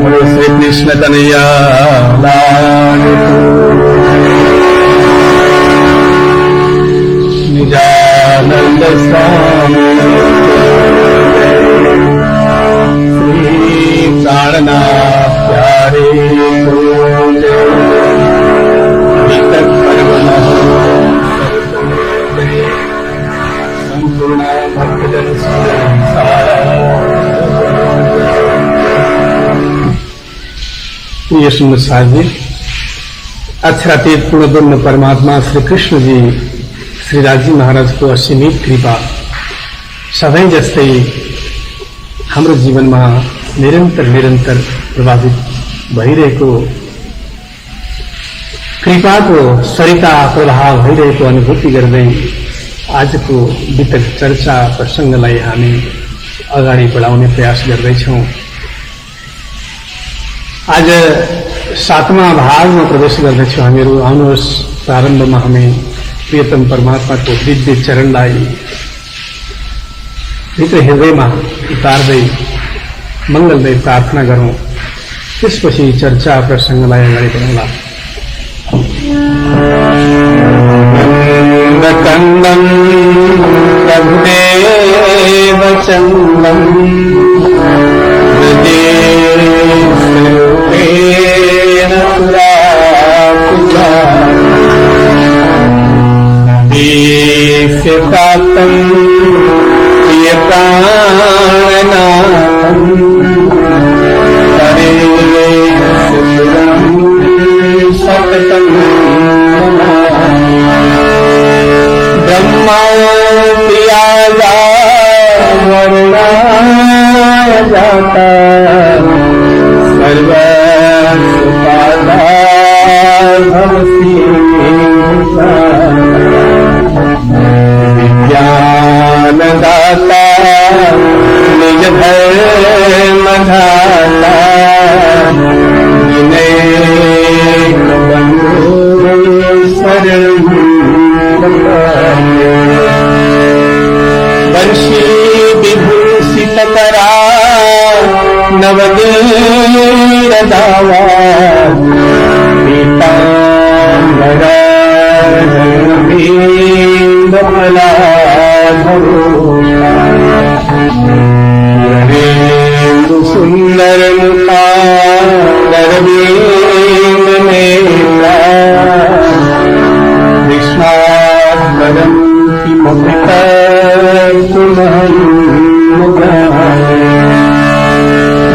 बोलो श्री कृष्ण कन्हैया लाल निजानंद स्वामी श्री प्राणनाथ प्यारे संपूर्ण भक्तजन ये सुंदर साथ जी अक्षरातीत पूर्णब्रह्म परमात्मा श्री कृष्ण जी श्री राजी महाराज को असीमित कृपा सधैँ जस्तै हाम्रो जीवनमा निरन्तर निरन्तर प्रभावित भइरहेको कृपाको सरिता प्रभाव भइरहेको अनुभूति गर्दै आजको वितक चर्चा प्रसङ्गलाई हामी अगाडि बढाउने प्रयास गर्दैछौँ। आज 7वां भागमा प्रवेश गर्दैछौँ हामीहरू। आउनुहोस् प्रारम्भमा हामी प्रियतम परमात्माको दिव्य चरणलाई भित्र हृदयमा उतार्दै मङ्गलमय प्रार्थना गरौँ। त्यसपछि चर्चा प्रसङ्गलाई अगाडि बढाउँला। कन्दं प्रभुदेव चन्दं हृदयेन पुरापुरा देशपातं प्रियप्राणनाथं हरेशुरं सततं ब्रह्मा प्रियाया वर्णाय जाता सर्वसुपादा भवसि विज्ञानदाता निज धर्मधाता विनय बंधु शरण वंशी विभूषित करा नवनीर दावा पीतांबरा नरेंद्र सुंदर मुखा नरवीन नेता कृष्णात्मरं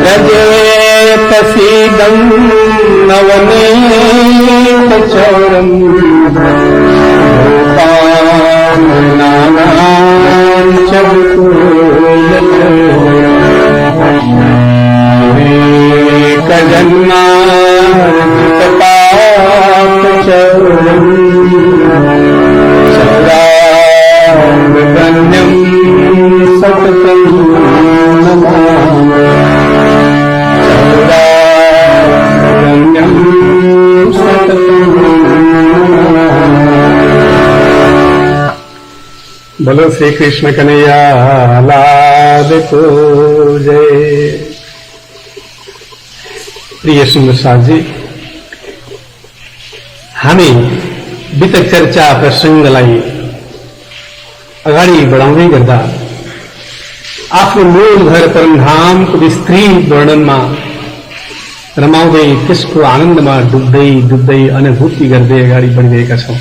रजे प्रसीदं नवनीत चौरं गोपानानां च एकजन्मार्जित पापचौरं सदागण्यं सततं नमामि सदागण्यं सततं नमामि। बोलो श्री कृष्ण कन्हैया लाल को जय। प्रिय सुन्दर साथ जी हामी वितक चर्चा प्रसङ्गलाई अगाडि बढाउँदै गर्दा आफ्नो मूल घर परमधामको विस्तृत वर्णनमा रमाउँदै त्यसको आनन्दमा डुब्दै डुब्दै अनुभूति गर्दै अगाडि बढिरहेका छौं।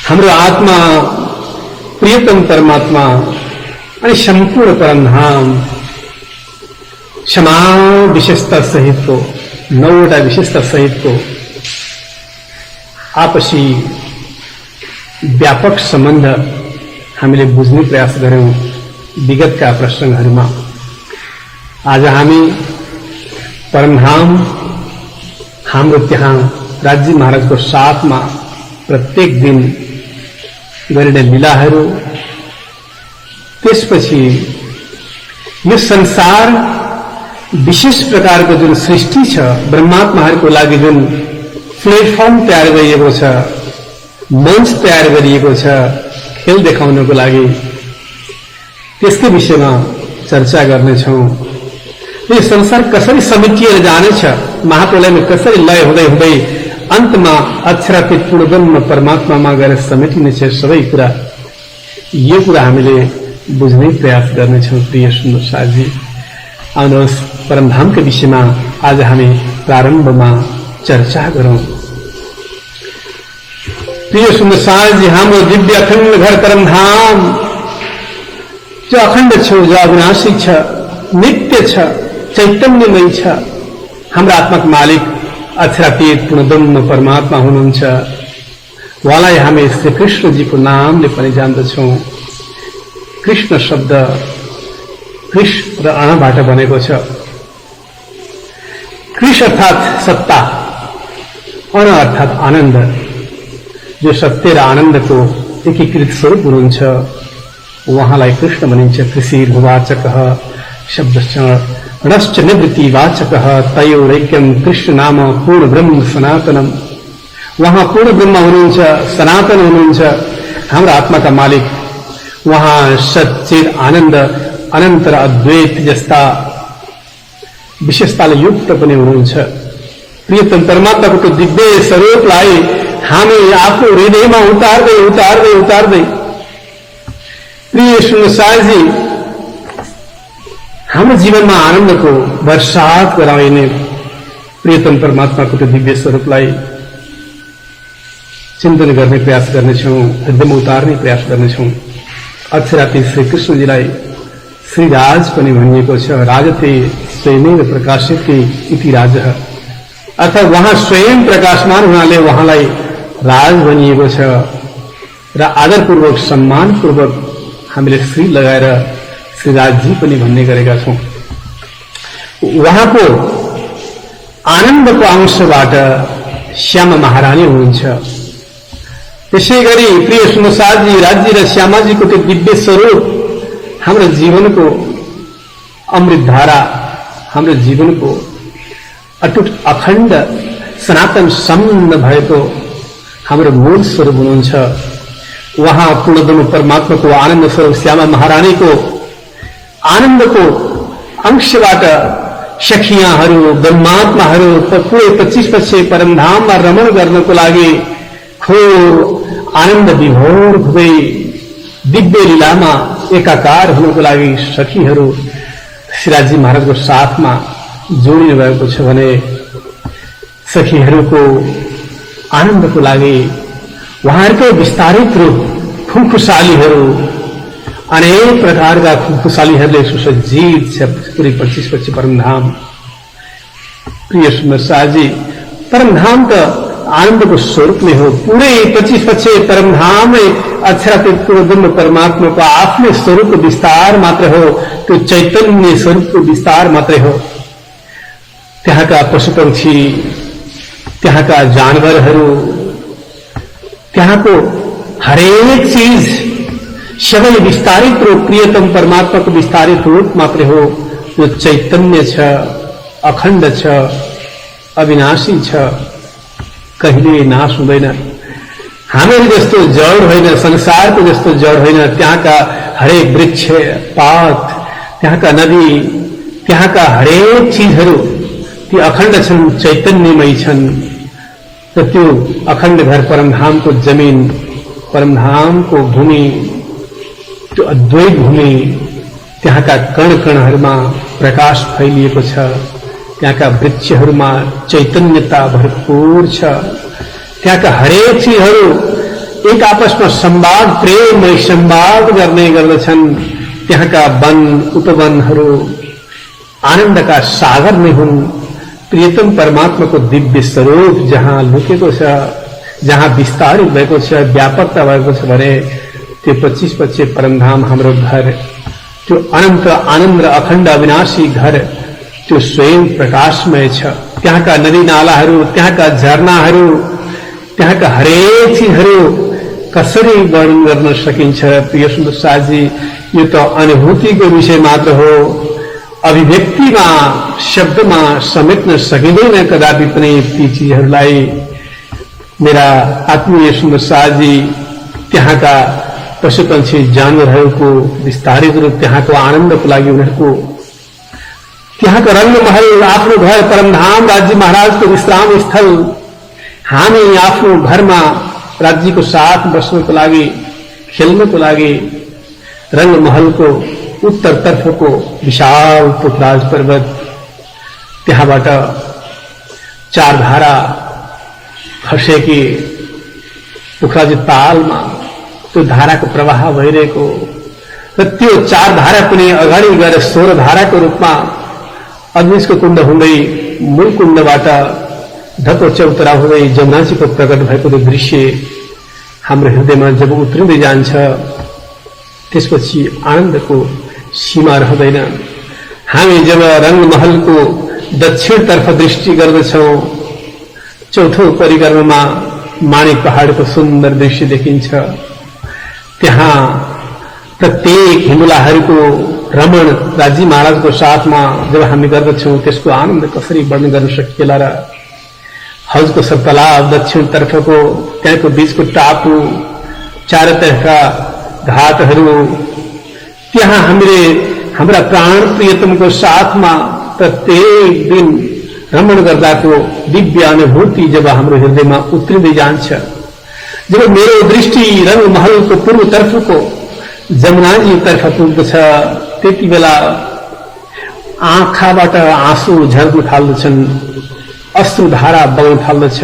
हाम्रो आत्मा प्रियतम परमात्मा अनि सम्पूर्ण परमधाम क्षमा विशेषता सहितको 9वटा विशेषता सहितको आपसी व्यापक सम्बन्ध हामीले बुझ्ने प्रयास गर्यौं विगतका प्रसंगहरूमा। आज हामी परमधाम हाम्रो त्यहाँ राज्य महाराजको साथमा प्रत्येक दिन गरिने लीलाहरू, त्यसपछि यो संसार विशेष प्रकारको जुन सृष्टि छ, ब्रह्मात्माहरूको लागि जुन प्लेटफर्म तयार गरिएको छ, मंच तयार गरिएको छ खेल देखाउनको लागि, त्यसकै विषयमा चर्चा गर्नेछौँ। यो संसार कसरी समेटिएर जानेछ, महाप्रलयमा कसरी लय हुँदै हुँदै अन्तमा अक्षरातीत पूर्णब्रह्म परमात्मामा गएर समेटिनेछ सबै कुरा, यो कुरा हामीले बुझ्ने प्रयास गर्नेछौँ। प्रिय सुन्दर साथी, आउनुहोस् परमधामका विषयमा आज हामी प्रारम्भमा चर्चा गरौं। प्रिय सुन्दर साथी, हाम्रो दिव्य अखण्ड घर परमधाम जो अखण्ड छ, जो अविनाशी छ, नित्य छ, चैतन्यमय छ, हाम्रा आत्माको मालिक अक्षरातीत पूर्णब्रह्म परमात्मा हुनुहुन्छ। उहाँलाई हामी श्री कृष्णजीको नामले पनि जान्दछौँ। कृष्ण शब्द कृष र अणबाट बनेको छ। कृष अर्थात सत्ता, अण अर्थात आनन्द, जो सत्य र आनन्दको एकीकृत स्वरूप हुनुहुन्छ, उहाँलाई कृष्ण भनिन्छ। कृषिर्वाचकः शब्दश्च णश्च निवृत्तिवाचकः तयोरैक्यं कृष्ण नाम पूर्ण ब्रह्म सनातनम। उहाँ पूर्ण ब्रह्म हुनुहुन्छ, सनातन हुनुहुन्छ, हाम्रो आत्माका मालिक। उहाँ सच्चित आनन्द, अनन्त र अद्वैत जस्ता विशेषताले युक्त पनि हुनुहुन्छ। प्रियतम परमात्माको त्यो दिव्य स्वरूपलाई हामी आफ्नो हृदयमा उतार्दै उतार्दै उतार्दै प्रिय सुनसाजी हाम्रो जीवनमा आनन्दको वर्षात गराइने प्रियतम परमात्माको त्यो दिव्य स्वरूपलाई चिन्तन गर्ने प्रयास गर्नेछौँ, हृदयमा उतार्ने प्रयास गर्नेछौँ। अक्षरातीत श्री कृष्णजीलाई श्रीराज पनि भनिएको छ। राजते स्वयमेव प्रकाशते इति राजः, अर्थात् उहाँ स्वयं प्रकाशमान हुनाले उहाँलाई राज भनिएको छ। र आदरपूर्वक सम्मानपूर्वक हामीले श्री लगाएर श्रीराजजी पनि भन्ने गरेका छौं। उहाँको आनन्दको अंशबाट श्यामा महारानी हुनुहुन्छ। त्यसै गरी प्रिय सुनसाजी, राज्य र श्यामाजीको त्यो दिव्य स्वरूप हाम्रो जीवनको अमृतधारा, हाम्रो जीवनको अटुट अखण्ड सनातन सम्बन्ध भएको हाम्रो मूल स्वरूप हुनुहुन्छ। उहाँ पूर्णब्रह्म परमात्माको आनन्द स्वरूप श्यामा महारानीको आनन्दको अंशबाट सखियाहरू, ब्रह्मात्माहरू पुरै 25 पक्ष परमधाममा रमण गर्नको लागि खोर आनन्द विभोर हुँदै दिव्य लीलामा एकाकार हुनको लागि सखीहरू श्रीराजी महाराजको साथमा जोडिनु भएको छ भने सखीहरूको आनन्दको लागि उहाँहरूकै विस्तारित रूप खुङखुसालीहरू, अनेक प्रकारका खुङखुसालीहरूले सुसज्जित छ पुरै 25 पक्ष परमधाम। प्रिय सुन्दर साजी, परमधाम त आनन्दको स्वरूप नै हो। पुरै 25 पक्ष परमधाम अक्षरातीत पूर्णब्रह्म परमात्माको आफ्नै स्वरूपको विस्तार मात्र हो, त्यो चैतन्य स्वरूपको विस्तार मात्रै हो। त्यहाँका पशुपक्षी, त्यहाँका जानवरहरू, त्यहाँको हरेक चीज सबै विस्तारित रूप प्रियतम परमात्माको विस्तारित रूप मात्रै हो। यो चैतन्य छ, अखण्ड छ, अविनाशी छ, कहिले नाश हुँदैन। हामीहरू जस्तो जड होइन, संसारको जस्तो जड होइन। त्यहाँका हरेक वृक्ष, पात, त्यहाँका नदी, त्यहाँका हरेक चीजहरू ती अखण्ड छन्, चैतन्यमय छन्। र त्यो अखण्ड घर परमधामको जमिन, परमधामको भूमि, त्यो अद्वैत भूमि, त्यहाँका कण कणहरूमा प्रकाश फैलिएको छ। त्यहाँका वृक्षहरूमा चैतन्यता भरपूर छ। त्यहाँका हरेक चीजहरू एक आपसमा संवाद, प्रेममय संवाद गर्ने गर्दछन्। त्यहाँका वन उपवनहरू आनन्दका सागर नै हुन्। प्रियतम परमात्माको दिव्य स्वरूप जहाँ लुकेको छ, जहाँ विस्तारित भएको छ, व्यापकता भएको छ भने त्यो 25 पक्ष परमधाम हाम्रो घर, त्यो अनन्त आनन्द र अखण्ड अविनाशी घर, त्यो स्वयं प्रकाशमय छ। त्यहाँका नदी नालाहरू, त्यहाँका झरनाहरू, त्यहाँका हरेक चीजहरू कसरी वर्णन गर्न सकिन्छ? प्रिय सुन्दर साथी, यो त अनुभूतिको विषय मात्र हो। अभिव्यक्तिमा, शब्दमा समेट्न सकिँदैन कदापि पनि ती चीजहरूलाई। मेरा आत्मीय सुन्दर साथी, त्यहाँका पशु पंक्षी जानवरहरूको विस्तारित रूप त्यहाँको आनन्दको लागि उनीहरूको त्यहाँको रंगमहल आफ्नो घर परमधाम राज्य महाराजको विश्राम स्थल हामी आफ्नो घरमा राज्यको साथ बस्नको लागि खेल्नको लागि रंगमहलको उत्तरतर्फको विशाल पुखराज पर्वत त्यहाँबाट चार धारा खसेकी पुखराजी तालमा त्यो धाराको प्रवाह भइरहेको र त्यो चार धारा पनि अगाडि गएर 16 धाराको रूपमा अग्निशको कुण्ड हुँदै मूल कुण्डबाट ढको चौतरा हुँदै जमुनाजीको प्रकट भएको त्यो दृश्य हाम्रो हृदयमा जब उत्रिँदै जान्छ त्यसपछि आनन्दको सीमा रहँदैन। हामी जब रंगमहलको दक्षिणतर्फ दृष्टि गर्दछौं चौथो परिक्रमामा माणिक पहाडको सुन्दर दृश्य देखिन्छ। त्यहाँ प्रत्येक हिन्दुलाहरूको भ्रमण राज्य महाराजको साथमा जब हामी गर्दछौं त्यसको आनन्द कसरी वर्णन गर्न सकिएला र हजको सतलाब दक्षिणतर्फको त्यहाँको बीचको टापु चारैतर्फका घाटहरू त्यहाँ हामीले हाम्रा प्राण प्रियतमको साथमा प्रत्येक दिन भ्रमण गर्दाको दिव्य अनुभूति जब हाम्रो हृदयमा उत्रिँदै जान्छ। जब मेरो दृष्टि रंगमहलको पूर्वतर्फको जमुनाजी तर्फ पुग्दछ त्यति बेला आँखाबाट आँसु झर्न थाल्दछन्, अश्रुधारा बग्न थाल्दछ।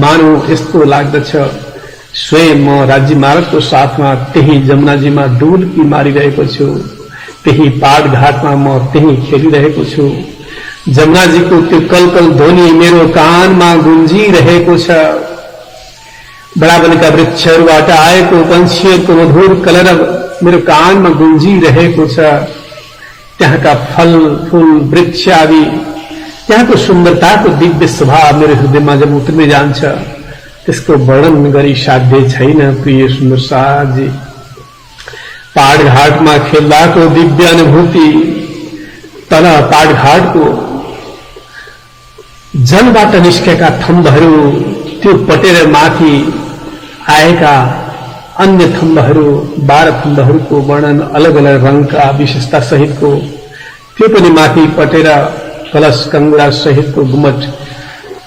मानव यस्तो लाग्दछ स्वयं म राज्य महाराजको साथमा त्यही जमुनाजीमा डुबकी मारिरहेको छु, त्यही पाटघाटमा म त्यही खेलिरहेको छु। जमुनाजीको त्यो कलकल ध्वनि मेरो कानमा गुन्जिरहेको छ। बडावनका वृक्षहरूबाट आएको पंक्षीहरूको मधुर कलरव मेरो कानमा गुन्जिरहेको छ। त्यहाँका फल फूल वृक्ष आदि त्यहाँको सुन्दरताको दिव्य स्वभाव मेरो हृदयमा जब उत्रदै जान्छ त्यसको वर्णन गरी साध्य छैन। प्रिय सुन्दर साथजी, पाटघाटमा खेल्दाको दिव्य अनुभूति, तल पाटघाटको जलबाट निस्केका थम्बहरू, त्यो पटेर माथि आएका अन्य थम्बहरू 12 थम्बहरूको वर्णन अलग अलग रंगका विशेषता सहितको, त्यो पनि माथि पटेर कलश कंगुरा सहितको गुम्बट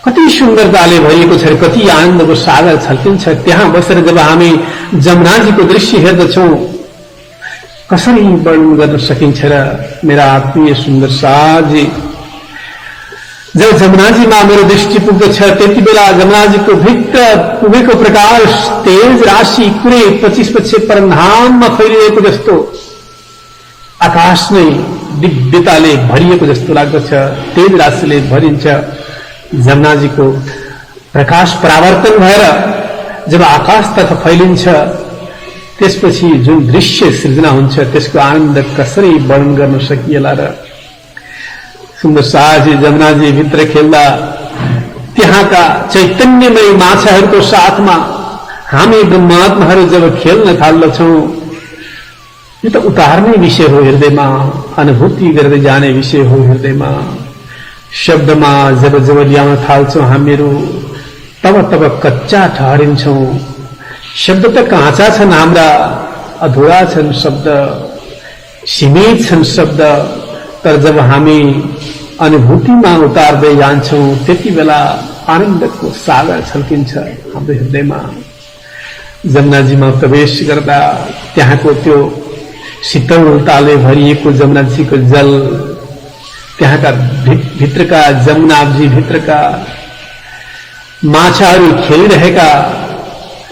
कति सुन्दरताले भरिएको छ, कति आनन्दको सागर छल्किन्छ। त्यहाँ बसेर जब हामी जमुनाजीको दृश्य हेर्दछौं कसरी वर्णन गर्न सकिन्छ र मेरा आत्मीय सुन्दर साथजी। जब जमुनाजीमा मेरो दृष्टि पुग्दछ त्यति बेला जमुनाजीको भित्र पुगेको प्रकाश तेज राशि कुनै 25 पक्ष परमधाममा फैलिएको जस्तो आकाश नै दिव्यताले भरिएको जस्तो लाग्दछ। तेज राशिले भरिन्छ। जमुनाजीको प्रकाश परावर्तन भएर जब आकाशतर्फ फैलिन्छ त्यसपछि जुन दृश्य सृजना हुन्छ त्यसको आनन्द कसरी वर्णन गर्न सकिएला र। सुन्दर साथजी, जमुनाजी भित्र खेल्दा त्यहाँका चैतन्यमय माछाहरूको साथमा हामी ब्रह्मात्माहरू जब खेल्न थाल्दछौं यो त उतार्ने विषय हो हृदयमा, अनुभूति गर्दै जाने विषय हो हृदयमा। शब्दमा जब जब ल्याउन थाल्छौं हामीहरू तब तब कच्चा ठहरिन्छौं। शब्द त काँचा छन्, हाम्रा अधुरा छन् शब्द, सीमित छन् शब्द। तर जब हामी अनुभूतिमा उतार्दै जान्छौं त्यति बेला आनन्दको सागर छल्किन्छ हाम्रो हृदयमा। जमुनाजीमा प्रवेश गर्दा त्यहाँको त्यो शीतलताले भरिएको जमुनाजीको जल, त्यहाँका भित्रका जमुनाजी भित्रका माछाहरू खेलिरहेका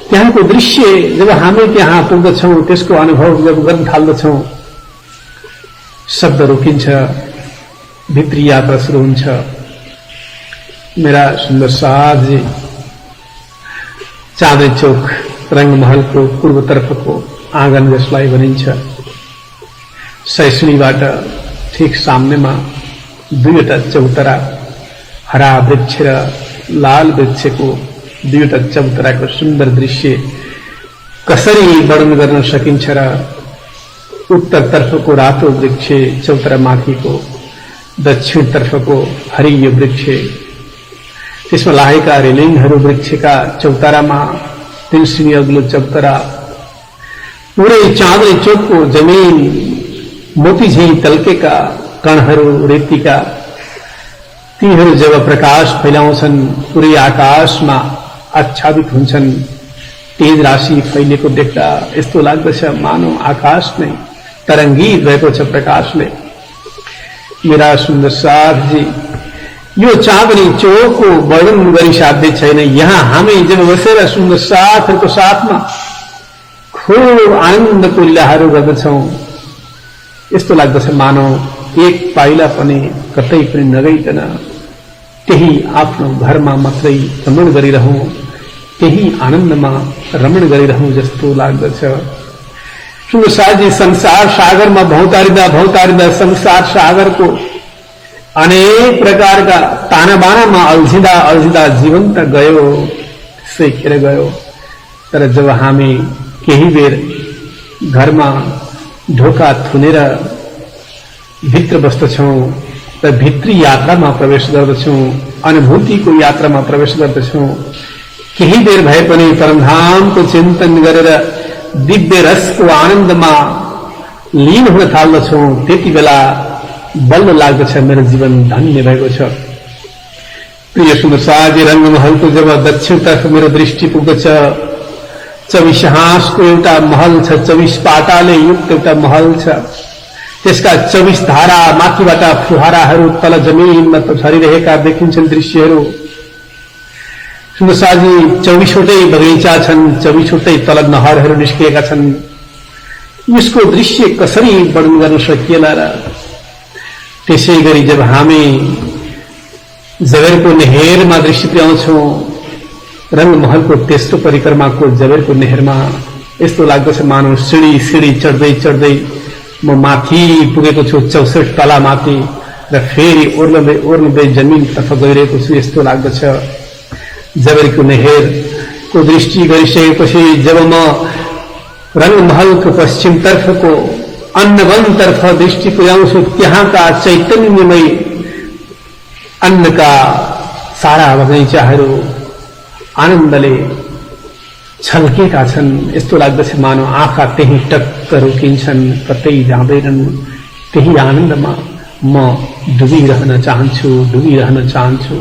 त्यहाँको दृश्य जब हामी त्यहाँ पुग्दछौं त्यसको अनुभव जब गर्न थाल्दछौं शब्द रोकिन्छ, भित्री यात्रा शुरू हुन्छ। मेरा सुन्दर साथजी, चाँदनी चौक रंगमहलको पूर्वतर्फको आँगन जसलाई भनिन्छ, सैसुनीबाट ठिक सामनेमा 2वटा चौतरा हरा वृक्ष र लाल वृक्षको 2वटा चौतराको सुन्दर दृश्य कसरी वर्णन गर्न सकिन्छ र। उत्तरतर्फको रातो वृक्ष चौतरा माथिको, दक्षिणतर्फको हरियो वृक्ष, त्यसमा लागेका रेलिङहरू वृक्षका चौतारामा 3 सिमी अग्लो चौतरा, पुरै चाँदनी चोकको जमिन मोती झैं तल्केका कणहरू रेतीका तीहरू जब प्रकाश फैलाउँछन् पुरै आकाशमा आच्छादित हुन्छन्। तेज राशि फैलिएको देख्दा यस्तो लाग्दछ मानव आकाश नै तरङ्गित भएको छ प्रकाशले। मेरा सुन्दर साथजी, यो चाँदनी चोकको वर्णन गरी साध्य छैन। यहाँ हामी जब बसेर सुन्दर साथहरूको साथमा खूब आनन्दको लीलाहरू गर्दछौं, यस्तो लाग्दछ मानव एक पाइला पनि कतै पनि नगइकन त्यही आफ्नो घरमा मात्रै रमण गरिरहौं, त्यही आनन्दमा रमण गरिरहौं जस्तो लाग्दछ। सुन्दर साथजी, संसार सागरमा भौतारिँदा भौतारिँदा संसार सागरको अनेक प्रकारका तानाबानामा अल्झिँदा अल्झिँदा जीवन त गयो, त्यसै खेर गयो। तर जब हामी केही बेर घरमा ढोका थुनेर भित्र बस्दछौं र भित्री यात्रामा प्रवेश गर्दछौं, अनुभूतिको यात्रामा प्रवेश गर्दछौं, केही बेर भए पनि परमधामको चिन्तन गरेर दिव्य रसको आनन्दमा लीन हुन थाल्दछौं, त्यति बेला बल्ल लाग्दछ मेरो जीवन धन्य भएको छ। प्रिय सुन्दर साथी, रंगमहलको जब दक्षिणतर्फ मेरो दृष्टि पुग्दछ, 24 हाँसको एउटा महल छ, 24 पाटाले युक्त एउटा महल छ। त्यसका 24 धारा, माथिबाट फुहाराहरू तल जमिनमा झरिरहेका देखिन्छन् दृश्यहरू। सुन्दर साथी, 24वटै बगैँचा छन्, 24वटै तल नहरहरू निस्किएका छन्। यसको दृश्य कसरी वर्णन गर्न सकिएला र? त्यसै गरी जब हामी जबेरको नेहेरमा दृश्य पुर्याउँछौं, रंगमहलको तेस्रो परिक्रमाको जबेरको नेहेरमा यस्तो लाग्दछ मानव सिडी सिडी चढ्दै चढ्दै म माथि पुगेको छु, 64 तला माथि, र फेरि ओर्लदै ओर्लदै जमिनतर्फ गइरहेको छु यस्तो लाग्दछ। जबेरको नेहेरको दृष्टि गरिसकेपछि जब म रंगमहलको पश्चिमतर्फको अन्नवनतर्फ दृष्टि पुर्याउँछु, त्यहाँका चैतन्यमय अन्नका सारा बगैँचाहरू आनन्दले छल्केका छन्। यस्तो लाग्दछ मानव आँखा त्यही टक्क रोकिन्छन्, कतै जाँदैनन्। त्यही आनन्दमा म डुबिरहन चाहन्छु, डुबिरहन चाहन्छु,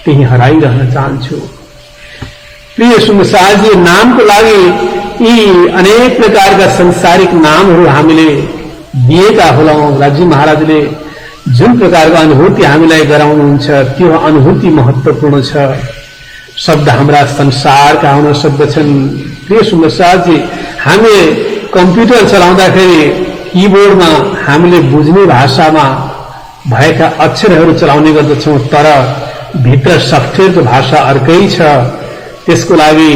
त्यही हराइरहन चाहन्छु। प्रिय सुन्दर साथी, नामको लागि यी अनेक प्रकारका सांसारिक नामहरू हामीले दिएका होलाौं। राजी महाराजले जुन प्रकारको अनुभूति हामीलाई गराउनुहुन्छ त्यो अनुभूति महत्त्वपूर्ण छ। शब्द हाम्रा संसारका हुन सक्दछन्। प्रिय सुन्दर साथी, हामीले कम्प्युटर चलाउँदाखेरि कीबोर्डमा हामीले बुझ्ने भाषामा भएका अक्षरहरू चलाउने गर्दछौं, तर भित्र सफ्टवेयरको भाषा अर्कै छ। त्यसको लागि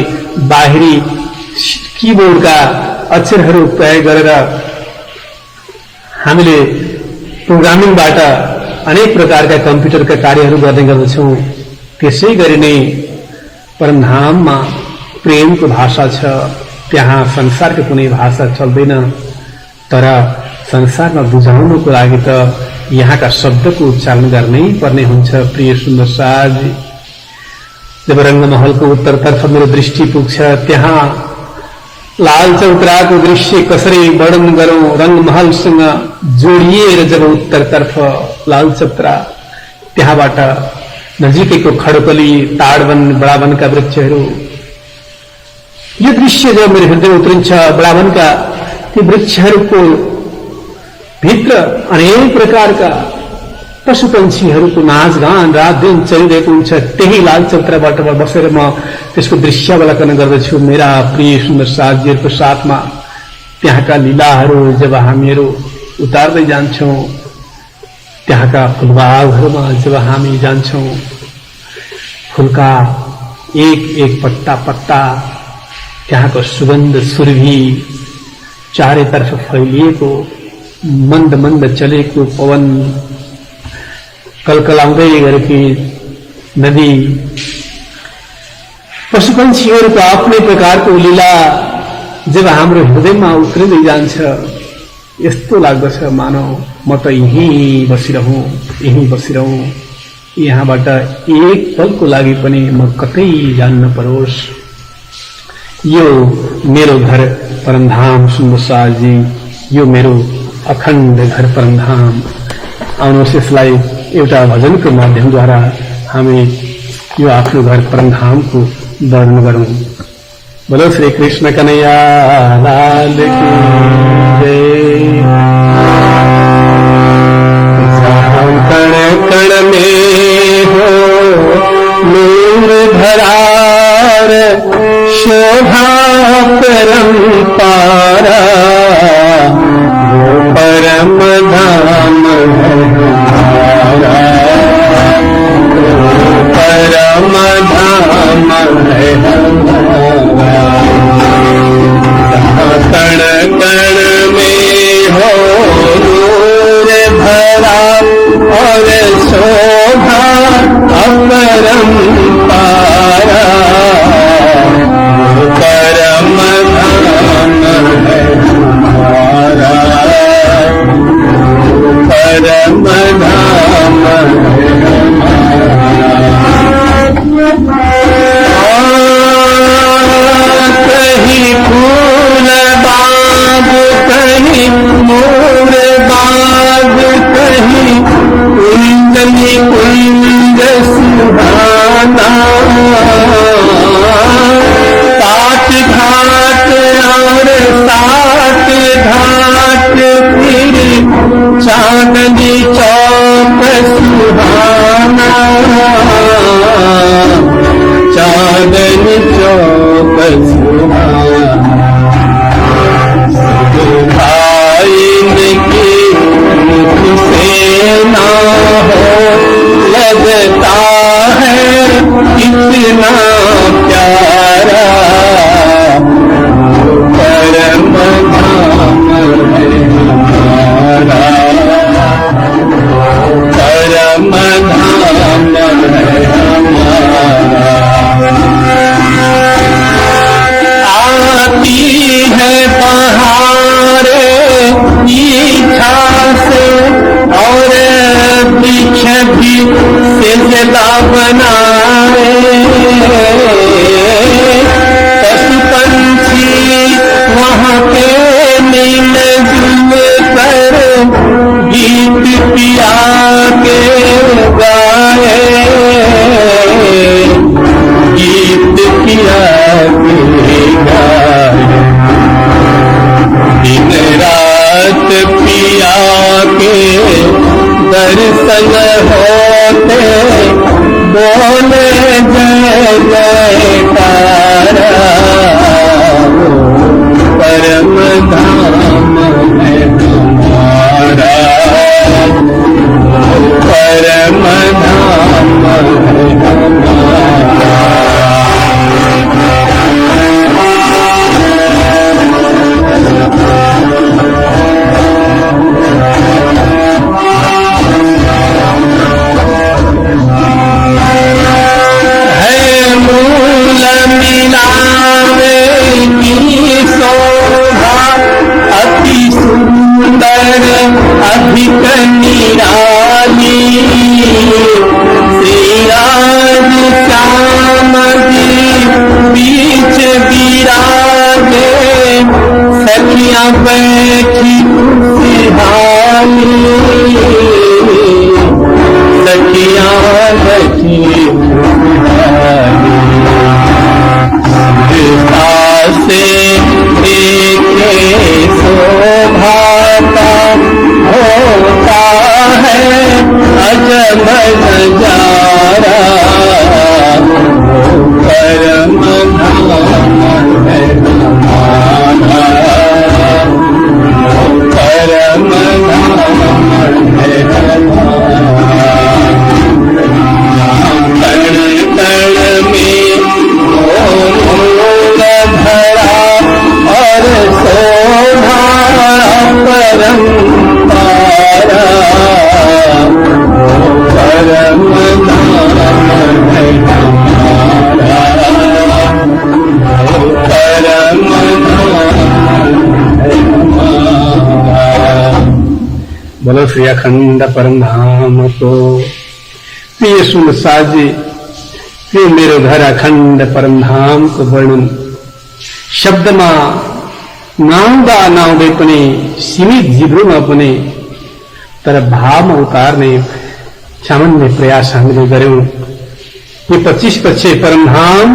बाहिरी कीबोर्डका अक्षरहरू प्रयोग गरेर हामीले प्रोग्रामिङबाट अनेक प्रकारका कम्प्युटरका कार्यहरू गर्ने गर्दछौं। त्यसै गरी नै परमधाममा प्रेमको भाषा छ, त्यहाँ संसारको कुनै भाषा चल्दैन। तर संसारमा बुझाउनको लागि त यहाँका शब्दको उच्चारण गर्नै पर्ने हुन्छ। प्रिय सुन्दर साथी, जब रंगमहलको उत्तरतर्फ मेरो दृष्टि पुग्छ, त्यहाँ लाल चौतराको दृश्य कसरी वर्णन गरौं? रंगमहलसँग जोडिएर जब उत्तरतर्फ लाल चौतरा, त्यहाँबाट नजिकैको खडकली, ताडवन, बडावनका वृक्षहरू, यो दृश्य जब मेरो हृदय उत्रिन्छ, बडावनका ती वृक्षहरूको भित्र अनेक प्रकारका पशु पंक्षीहरूको नाचगान रात दिन चलिरहेको हुन्छ। त्यही लाल चौतराबाट बसेर म त्यसको दृश्यावलोकन गर्दछु मेरा प्रिय सुन्दर साथीहरूको साथमा। त्यहाँका लीलाहरू जब हामीहरू उतार्दै जान्छौं, त्यहाँका फुलबागहरूमा जब हामी जान्छौं, फुलका एक एक पत्ता पत्ता, त्यहाँको सुगन्ध सुरभि, चारैतर्फ फैलिएको मन्द मन्द चलेको पवन, कलकलाउँदै गरेकी नदी, पशुपन्छीहरूको आफ्नै प्रकारको लीला जब हाम्रो हृदयमा उत्रिँदै जान्छ, यस्तो लाग्दछ मानव म त यहीँ बसिरहूँ, यहाँबाट एक पलको लागि पनि म कतै जान्न परोस्। यो मेरो घर परमधाम सुन्दरसाज जी यो मेरो अखण्ड घर परमधाम। आउनुहोस् यसलाई एउटा भजनको माध्यमद्वारा हामी यो आफ्नो घर परमधामको वर्णन गरौं। बोलो श्री कृष्ण कन्हैया लाल की जय। कण कण में हो नूर भरार शोभा परम्पारा वो परम धाम हमारा परम धाम है हमारा। कण कण में हो नूर भरा और शोभा अपरम पारा परम धाम है हमारा परम धाम है कहीं फूल बाग कहीं मोर बाग कहीं कुंजनी कुंज सुहाना सात घाट और सात घाट फिर चांदनी चौक सुहाना चांदनी चौक सुहाना। भाई की मुख से ना हो लगता है कितना प्यारा परम धाम है हमारा परम धाम है हमारा। आती है बहारे इच्छा से और वृक्ष भी सिलसिला बनाए पशु पंछी वहाँ के मिल जुल कर गीत पिया के गाए गीत पिया के गाए दिन रात पिया के दर्शन होते बोले जय जयकारा परम धाम है हमारा परम धाम है हमारा। अधिक निराली श्री राज श्याम जी बीच विराजे सखियां बैठी खुशहाली सखियां बैठी खुशहाली से देखे शोभा होता है अजब नजारा परम धाम है हमारा परम धाम है हमारा। कण कण में भरा और शोभा परम पारा परम धाम है हमारा परम धाम है हमारा। बोलो श्री अखंड परम धाम को प्रिय सुन साजी प्रिय मेरो घर अखंड परम धाम को वर्णन शब्दमा नाउँदा नाउँदै पनि सीमित जिब्रोमा पनि तर भावमा उतार्ने सामान्य प्रयास हामीले गर्यौं। यो 25 पक्ष परमधाम,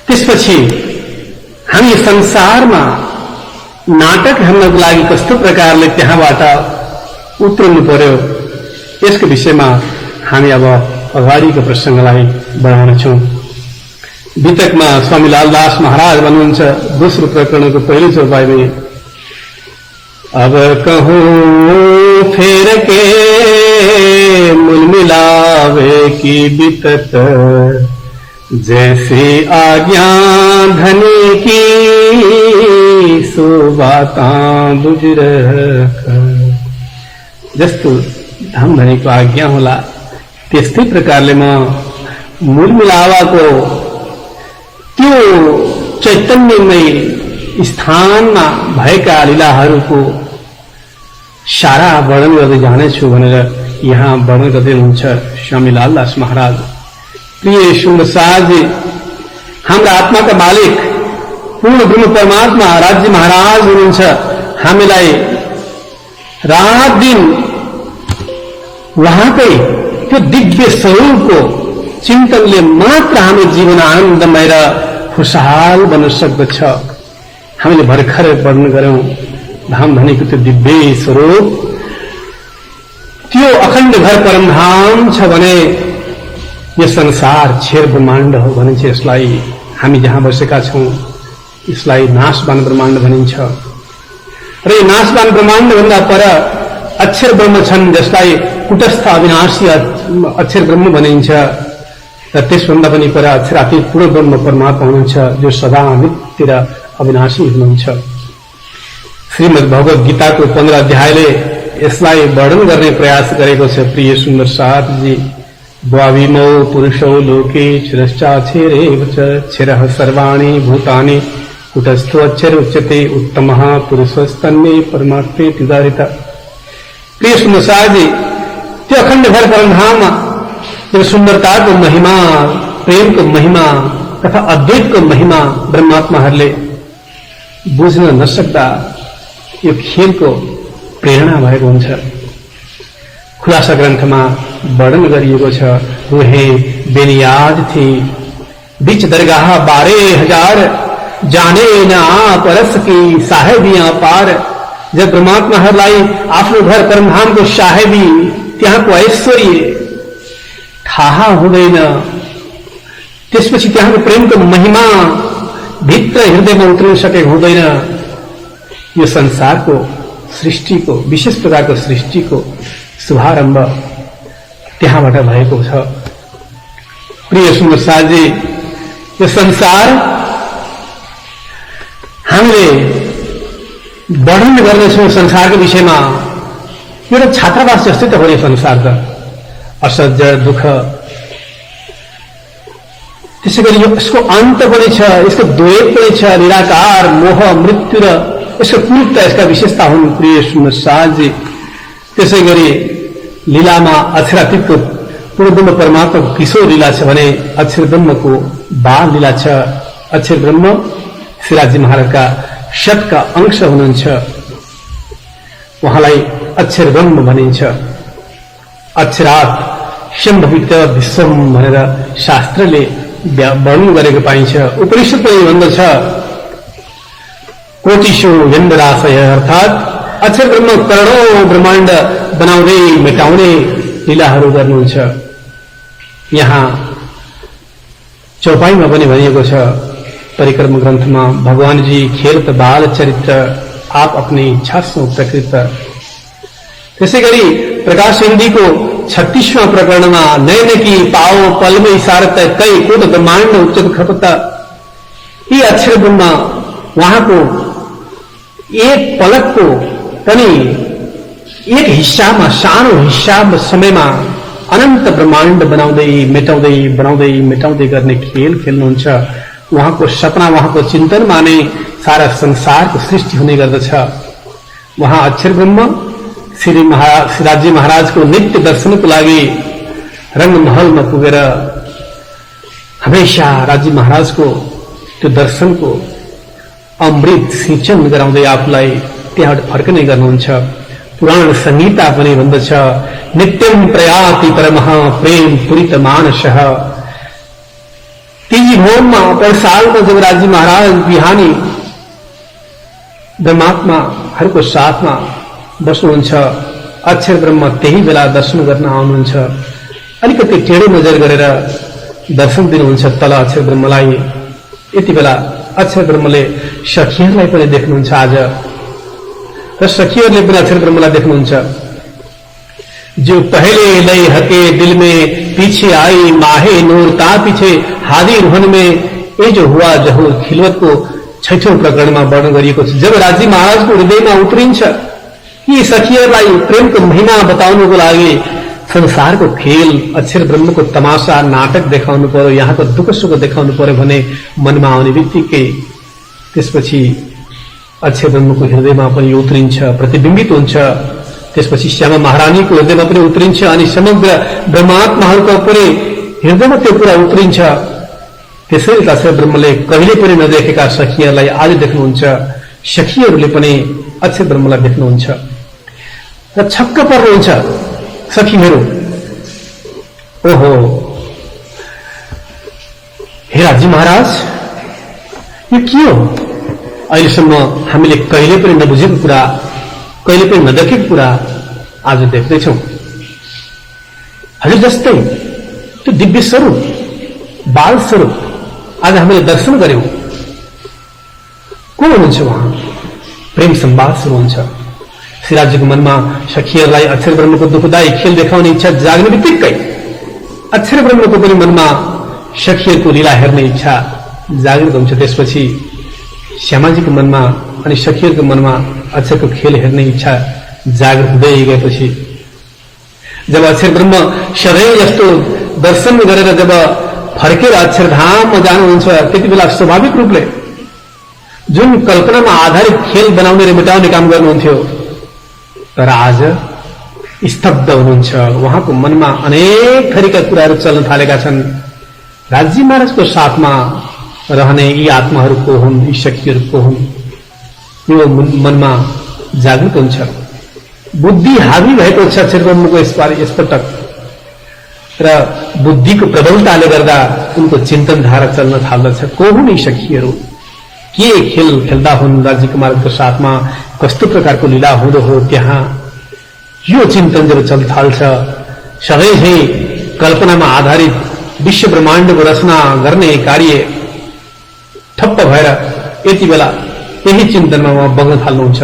त्यसपछि हामी संसारमा नाटक हेर्नको लागि कस्तो प्रकारले त्यहाँबाट उत्रनु पर्यो, यसको विषयमा हामी अब अगाडिको प्रसंगलाई बढाउनेछौं। वितकमा स्वामी लालदास महाराज भन्नुहुन्छ दोस्रो प्रकरणको पहिलो चौपाईमा, अब कहूं फेर के मूल मिलावे की बितक, जैसे आज्ञा धनी की सो बातां बुजुर्ग। जस्तो धम धनीको आज्ञा होला त्यस्तै प्रकारले म मूल मिलावाको त्यो चैतन्यमय स्थानमा भएका लीलाहरूको सारा वर्णन गर्दै जानेछु भनेर यहाँ वर्णन गर्दै हुनुहुन्छ स्वामी लालदास महाराज। प्रिय सुन्दर साहजी, हाम्रा आत्माका मालिक पूर्ण ब्रह्म परमात्मा राज्य महाराज हुनुहुन्छ। हामीलाई रात दिन उहाँकै त्यो दिव्य स्वरूपको चिन्तनले मात्र हाम्रो जीवन आनन्दमय र खुशहाल बन्न सक्दछ। हामीले भर्खरै वर्णन गर्यौं धाम धनीको त्यो दिव्य स्वरूप, त्यो अखण्ड घर परमधाम छ भने यो संसार क्षेर ब्रह्माण्ड हो भनिन्छ। यसलाई हामी जहाँ बसेका छौं यसलाई नाशवान ब्रह्माण्ड भनिन्छ र यो नाशवान ब्रह्माण्ड भन्दा पर अक्षर ब्रह्म छन्, जसलाई कुटस्थ अविनाशी अक्षर ब्रह्म भनिन्छ र त्यसभन्दा पनि पर अक्षरातीत पूर्ण ब्रह्म परमात्मा हुनुहुन्छ जो सदा नित्य र अविनाशी हुनुहुन्छ। श्रीमद् भगवत गीताको 15 अध्यायले यसलाई वर्णन गर्ने प्रयास गरेको छ। प्रिय सुन्दर साथजी, द्वाविमौ पुरुषौ लोके क्षरश्चाक्षरेव च, क्षरः सर्वाणि भूतानि कुटस्थो अक्षर उच्यते, उत्तमः पुरुषस्तन्मे परमात्मे उदाहृत। प्रिय सुन्दर साथजी, त्यो अखण्ड घर परमधाममा त्यो सुन्दरताको महिमा, प्रेमको महिमा तथा अद्वैतको महिमा ब्रह्मात्माहरूले बुझ्न नसक्दा यो खेलको प्रेरणा भएको हुन्छ। खुलासा ग्रन्थमा वर्णन गरिएको छ, रुहे बेनियाद थी बीच दरगाह 12,000, जाने न परस की साहेबियां पार। जब परमात्माहरूलाई आफ्नो घर परमधामको साहेबी, त्यहाँको ऐश्वर्य थाहा हुँदैन, त्यसपछि त्यहाँको प्रेमको महिमा भित्र हृदयमा उत्रिन सकेको हुँदैन। यो संसारको सृष्टिको, विशेष प्रकारको सृष्टिको शुभारम्भ त्यहाँबाट भएको छ। प्रिय सुन्दर साथी, यो संसार हामीले वर्णन गर्नेछौँ संसारको विषयमा। एउटा छात्रावास जस्तै त हो यो संसार त, असह्य दुःख, त्यसै गरी यसको अन्त पनि छ, यसको द्वैत पनि छ, निराकार मोह मृत्यु र यसको पूर्णता, यसका विशेषता हुन्। प्रिय सुन्दर साथी, त्यसै गरी लीलामा अक्षरातीतको पूर्ण ब्रह्म परमात्माको किशोर लीला छ भने अक्षर ब्रह्मको बाल लीला छ। अक्षर ब्रह्म श्रीराजी महाराजका शतका अंश हुनुहुन्छ, उहाँलाई अक्षर ब्रह्म भनिन्छ। अक्षरात् सम्भवित विश्वम भनेर शास्त्रले वर्णन गरेको पाइन्छ। उपनिषद पनि भन्दछ, कोटिशो यन्द्राशय, अर्थात् अक्षर ब्रह्म करोडौं ब्रह्माण्ड बनाउँदै मेटाउने लीलाहरू गर्नुहुन्छ। यहाँ चौपाईमा पनि भनिएको छ परिक्रम ग्रन्थमा, भगवान जी खेलत बाल चरित्र, आप अपनी इच्छा से प्रकृत। त्यसै गरी प्रकाश हिन्दीको 36वां प्रकरणमा, नयन की पाओ पलमै इशारत कई कोट ब्रह्माण्ड उच्चत खपत। यी अक्षर ब्रह्म उहाँको एक पलकको पनि एक हिस्सामा, सानो हिस्सामा समयमा अनन्त ब्रह्माण्ड बनाउँदै मेटाउँदै बनाउँदै मेटाउँदै गर्ने खेल खेल्नुहुन्छ। उहाँको सपना, उहाँको चिन्तनमा नै सारा संसारको सृष्टि हुने गर्दछ। उहाँ अक्षर ब्रह्म श्रीराजी महाराजको नित्य दर्शनको लागि रंगमहलमा पुगेर हमेशा राजी महाराजको त्यो दर्शनको अमृत सिंचन गराउँदै आफूलाई त्यहाँबाट फर्कने गर्नुहुन्छ। पुराण संहिता पनि भन्दछ, नित्यम प्रयाति परमः प्रेम पूरित मानसः। तीजी भवनमा पर्सालमा जब राजी महाराज बिहानी ब्रह्मात्माहरूको साथमा बस्नुहुन्छ, अक्षर ब्रह्म त्यही बेला दर्शन गर्न आउनुहुन्छ। अलिकति टेढो नजर गरेर दर्शन दिनुहुन्छ तल अक्षर ब्रह्मलाई। यति बेला अक्षर ब्रह्मले सखीहरूलाई पनि देख्नुहुन्छ आज, र सखीहरूले पनि अक्षर ब्रह्मलाई देख्नुहुन्छ। जो पहले लय हके दिल में पीछे आई माहे नूरता पीछे हादी रुहन में, ये जो हुआ जहुर खिलवतको 6औं प्रकरणमा वर्णन गरिएको छ। जब राजी महाराजको हृदयमा उत्रिन्छ कि सखीहरूलाई प्रेमको महिमा बताउनको लागि संसारको खेल, अक्षर ब्रह्मको तमासा नाटक देखाउनु पर्यो, यहाँको दुःख सुख देखाउनु पर्यो भने मनमा आउने बित्तिकै त्यसपछि अक्षर ब्रह्मको हृदयमा पनि उत्रिन्छ, प्रतिबिम्बित हुन्छ। त्यसपछि श्यामा महारानीको हृदयमा पनि उत्रिन्छ अनि समग्र ब्रह्मात्माहरूको पनि हृदयमा त्यो कुरा उत्रिन्छ। त्यसैले अक्षर ब्रह्मले कहिले पनि नदेखेका सखीहरूलाई आज देख्नुहुन्छ, सखीहरूले पनि अक्षर ब्रह्मलाई देख्नुहुन्छ र छक्क पर्नुहुन्छ सखीहरू। ओहो, हे राजी महाराज, यो के हो? अहिलेसम्म हामीले कहिले पनि नबुझेको कुरा, कहिले पनि नदेखेको कुरा आज देख्दैछौं। हजुर जस्तै त्यो दिव्य स्वरूप, बाल स्वरूप आज हामीले दर्शन गर्यौं। को हुनुहुन्छ उहाँ? प्रेम संवाद सुरु हुन्छ। श्रीराजीको मनमा सखीहरूलाई अक्षर ब्रह्मको दुःखदायी खेल देखाउने इच्छा जाग्ने बित्तिकै अक्षर ब्रह्मको पनि मनमा सखीहरूको लीला हेर्ने इच्छा जागृत हुन्छ। त्यसपछि श्यामाजीको मनमा अनि सखीहरूको मनमा अक्षरको खेल हेर्ने इच्छा जागृत हुँदै गएपछि जब अक्षर ब्रह्म सधैँ यस्तो दर्शन गरेर जब फर्केर अक्षरधाममा जानुहुन्छ, त्यति बेला स्वाभाविक रूपले जुन कल्पनामा आधारित खेल बनाउने र मेटाउने काम गर्नुहुन्थ्यो, तर आज स्तब्ध हुनुहुन्छ। उहाँको मनमा अनेक थरीका कुराहरू चल्न थालेका छन्। राजी महाराजको साथमा रहने यी आत्माहरू को हुन्, यी सखीहरू को हुन्, यो मनमा जागृत हुन्छ। बुद्धि हावी भएको छ अक्षर ब्रह्मको यसपटक, र बुद्धिको प्रबलताले गर्दा उनको चिन्तन धारा चल्न थाल्दछ। को हुन् यी सखीहरू? के खेल खेल्दा हुन् राजी कुमारको साथमा? कस्तो प्रकारको लीला हुँदो हो त्यहाँ? यो चिन्तन जब चल्न थाल्छ, सधैँ चाहिँ कल्पनामा आधारित विश्व ब्रह्माण्डको रचना गर्ने कार्य ठप्प भएर यति बेला यही चिन्तनमा उहाँ बग्न थाल्नुहुन्छ।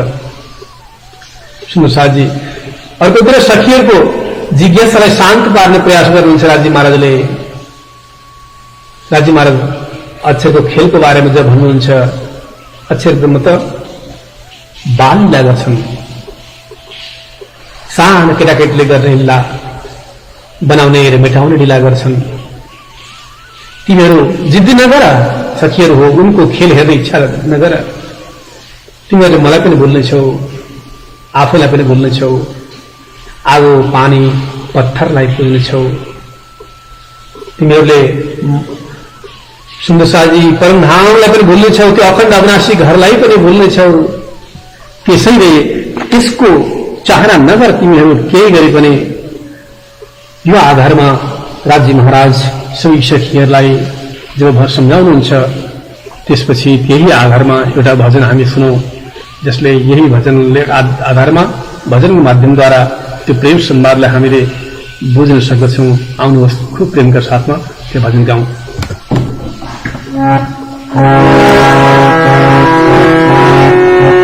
सुन्नु साथी, अर्कोतिर सखीहरूको जिज्ञासालाई शान्त पार्ने प्रयास गर्नुहुन्छ राजी महाराजले। राजी महाराज अक्षरको खेलको बारेमा जब भन्नुहुन्छ, अक्षर ब्रह्म त बाल लीला गर्छन्, सानो केटाकेटीले गर्ने लीला बनाउने र मेटाउने लीला गर्छन्। तिमीहरू जिद्दी नगर, सखीहरू हो, उनको खेल हेर्ने इच्छा नगर। तिमीहरूले मलाई पनि भुल्नेछौ, आफूलाई पनि भुल्नेछौ, आगो पानी पत्थरलाई पुज्नेछौ। तिमीहरूले सुन्दरसाजी परमधामलाई पनि भुल्नेछौ, त्यो अखण्ड अविनाशी घरलाई पनि भुल्नेछौ। त्यसैले त्यसको चाहना नगर तिमीहरू केही गरे पनि। यो आधारमा राजी महाराज सबै सखीहरूलाई जब सम्झाउनुहुन्छ, त्यसपछि त्यही आधारमा एउटा भजन हामी सुनौं, जसले यही भजनले आधारमा भजनको माध्यमद्वारा त्यो प्रेम संवादलाई हामीले बुझ्न सक्दछौं। आउनुहोस् खुब प्रेमका साथमा त्यो भजन गाउँ।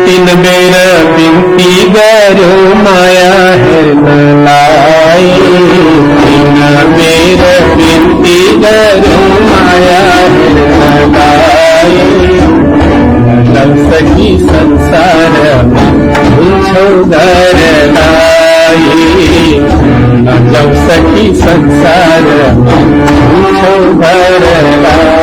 तीन बेर बिन्ती गर्यो माया हेर्नलाई, तीन बेर बिन्ती गर्यो माया हेर्नलाई। सखी संसारमा भुल्छौ घरलाई, नजाऊ सखी संसारमा भुल्छौ घरलाई।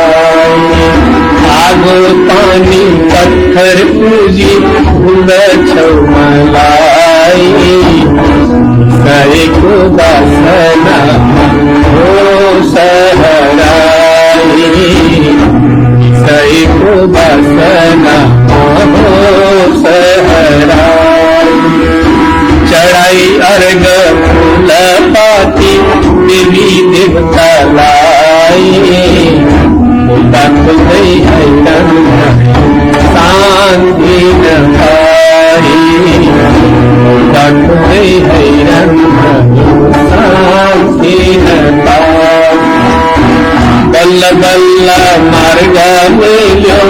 आगो पानी पत्थर पूजी भुल्छौ मलाई, सएको बासना हो सहराई, सएको बासना हो स्वर्ग फूल पाती देवी देवतालाई मुद्दा खुदै हैरान शान्ति नपाई मुद्दा खुदै हैरान शान्ति नपाई बल्ल बल्ल मार्ग मिल्यो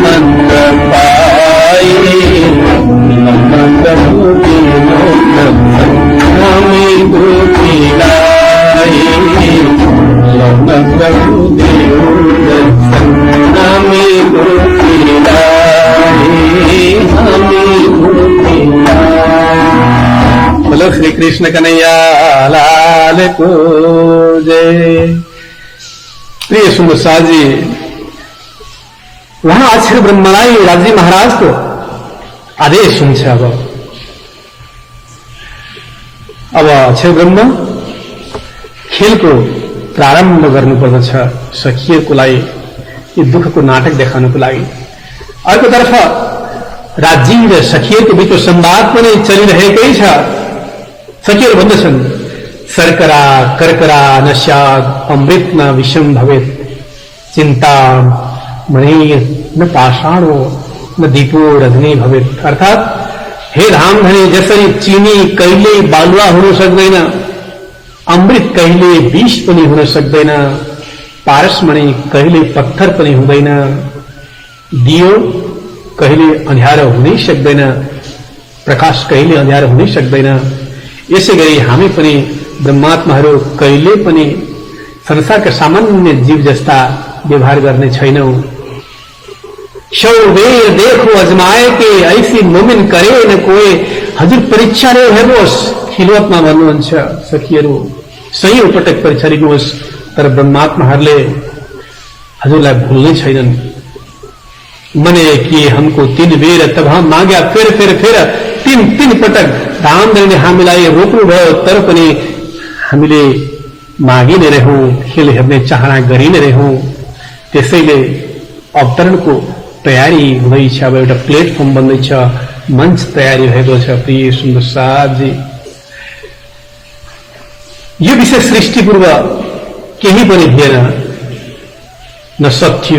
मंद पाई मंद हमें गोपिलाई मंद हमें गोपिलाई हमें गोपिलाई। बोलो श्री कृष्ण कन्हैया लाल को जय। प्रिय सुंदर साथ जी, वहां अक्षर ब्रह्मलाई राजी महाराज को आदेश हुन्छ। अब अक्षर ब्रह्म खेलको प्रारम्भ गर्नुपर्दछ सखिएको लागि, यो दुःखको नाटक देखाउनको लागि। अर्कोतर्फ राज्य र सखिएको बीचको संवाद पनि चलिरहेकै छ। सखिहरू भन्दछन् सर्करा कर्करा न स्यात् अमृत न विषम भवेत् चिन्ता मणि न पाषाणो न दीपो रजनी भवेत्। अर्थात हे धामधनी, जसरी चिनी कहिले बालुवा हुन सक्दैन, अमृत कहिले विष पनि हुन सक्दैन, पारसमणि कहिले पत्थर पनि हुँदैन, दियो कहिले अँध्यारो हुनै सक्दैन, प्रकाश कहिले अँध्यारो हुनै सक्दैन। यसै गरी हामी पनि ब्रह्मात्माहरू कहिले पनि संसारका सामान्य जीव जस्ता व्यवहार गर्ने छैनौं। शौ वेर देखो अजमाए के ऐसी मोमिन करे न कोई। हजुर परीक्षा रे हेर्नुहोस्, खिलवतमा भन्नुहुन्छ सखिहरू, सही पटक परीक्षा लिनुहोस्, तर ब्रह्मात्माहरूले हजुरलाई भुल्नै छैनन्। मने कि हमको 3 बेर तब हम माग्या फिर 3 पटक धामधनीले हामीलाई रोक्नुभयो, तर पनि हामीले मागि नै रहौं, खेल हेर्ने चाहना गरि नै रहौं। त्यसैले अवतरणको तयारी हुँदैछ, अब एउटा प्लेटफर्म बन्दैछ, मञ्च तयारी भएको छ। प्रिय सुन्दर साथजी, यो विषय सृष्टि पूर्व केही पनि थिएन, न सत्य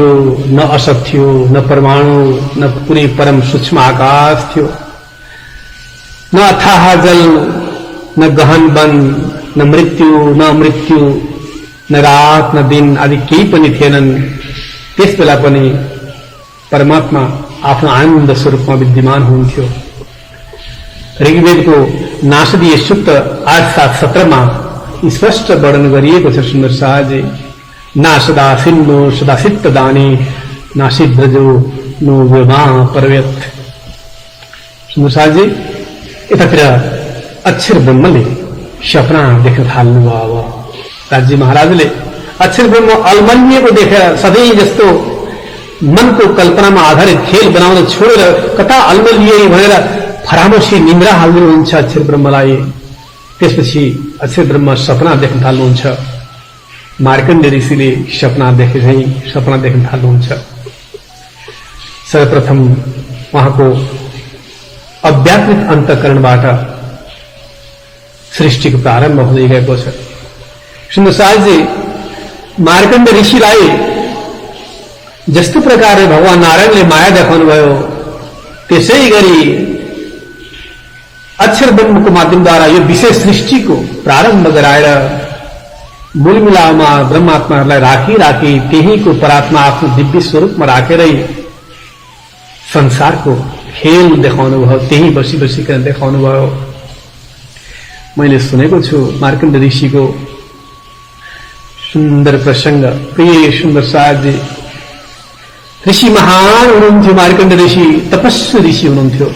न असत्य, न परमाणु, न कुनै परम सूक्ष्म आकाश थियो, न अथाह जल, न गहन वन, न मृत्यु न अमृत्यु, न रात न दिन आदि केही पनि थिएनन्। त्यस बेला पनि परमात्मा आफ्नो आनन्द स्वरूपमा विद्यमान हुन्थ्यो। ऋग्वेदको नासदीय सूक्त 8-7-17 मा स्पष्ट वर्णन गरिएको छ। सुन्दर साहजी, ना सदा सिन्नो सदा सित्त दानी नासिद्रजो नो विमा पर्वत। सुन्दर साहजी, यतातिर अक्षर ब्रह्मले सपना देख्न थाल्नुभयो। राज्य महाराजले अक्षर ब्रह्म अलमल्लिएको देखेर सधैँ जस्तो मनको कल्पनामा आधारित खेल बनाउन छोडेर कता अलमल्लिए भनेर फरामोसी निन्द्रा हाल्नुहुन्छ अक्षर ब्रह्मलाई। त्यसपछि अक्षर ब्रह्म सपना देख्न थाल्नुहुन्छ। मार्कण्ड ऋषिले सपना देख्न थाल्नुहुन्छ। सर्वप्रथम उहाँको अव्याकृत अन्तःकरणबाट सृष्टिको प्रारम्भ हुँदै गएको छ। सुन्दर साहजी, मार्कण्ड ऋषिलाई जस्तो प्रकारले भगवान नारायणले माया देखाउनुभयो, त्यसै गरी अक्षर ब्रह्मको माध्यमद्वारा यो विशेष सृष्टिको प्रारम्भ गराएर मूलमिलामा ब्रह्मात्माहरूलाई राखी त्यहीको परात्मा आफ्नो दिव्य स्वरूपमा राखेरै संसारको खेल देखाउनु भयो, त्यही बसिकन देखाउनु भयो। मैले सुनेको छु मार्कण्ड ऋषिको सुन्दर प्रसंग। प्रिय सुन्दर साहजी, ऋषि महान हुनुहुन्थ्यो। मार्कण्ड ऋषि तपस्वी ऋषि हुनुहुन्थ्यो।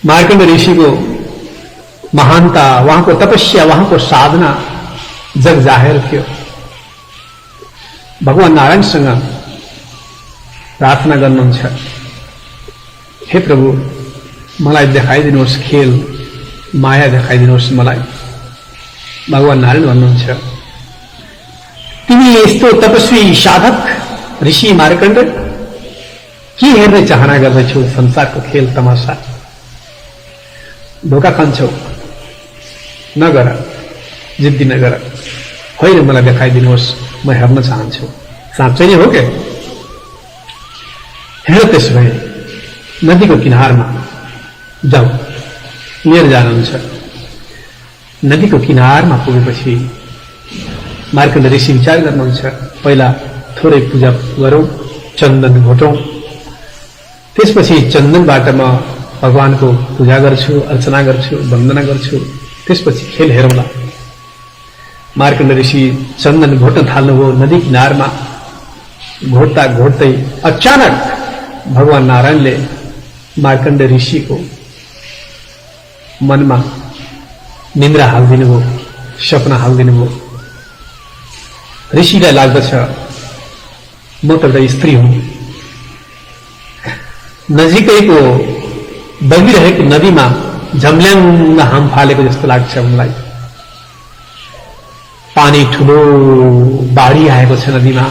मार्कण्ड ऋषिको महानता, उहाँको तपस्या, उहाँको साधना जग जाहेर थियो। भगवान नारायणसँग प्रार्थना गर्नुहुन्छ, हे प्रभु मलाई देखाइदिनुहोस् खेल, माया देखाइदिनुहोस् मलाई। भगवान नारायण भन्नुहुन्छ, तिमी यस्तो तपस्वी साधक ऋषि मार्कण्ड के हेर्ने चाहना गर्दछौ संसारको खेल तमासा? धोका खान्छौ, नगर, जिद्दी नगर, होइन मलाई देखाइदिनुहोस्, म हेर्न चाहन्छु। साँच्चै नै हो के? हेर, त्यसो भए नदीको किनारमा जाऊ, लिएर जानुहुन्छ। नदीको किनारमा पुगेपछि मार्कण्ड ऋषि विचार गर्नुहुन्छ, पहिला थोरै पूजा गरौं, चन्दन घोटौं, त्यसपछि चन्दनबाट म भगवानको पूजा गर्छु, अर्चना गर्छु, वन्दना गर्छु, त्यसपछि खेल हेरौँला। मार्कण्ड ऋषि चन्दन घोट्न थाल्नुभयो नदी किनारमा। घोट्दा घोट्दै अचानक भगवान नारायणले मार्कण्ड ऋषिको मनमा निन्द्रा हालिदिनुभयो, सपना हालिदिनुभयो। ऋषिलाई लाग्दछ म त एउटा स्त्री हुँ, नजिकैको बगिरहेको नदीमा झम्ल्याङ्ग हाम फालेको जस्तो लाग्छ उनलाई। पानी ठूलो बाढी आएको छ नदीमा,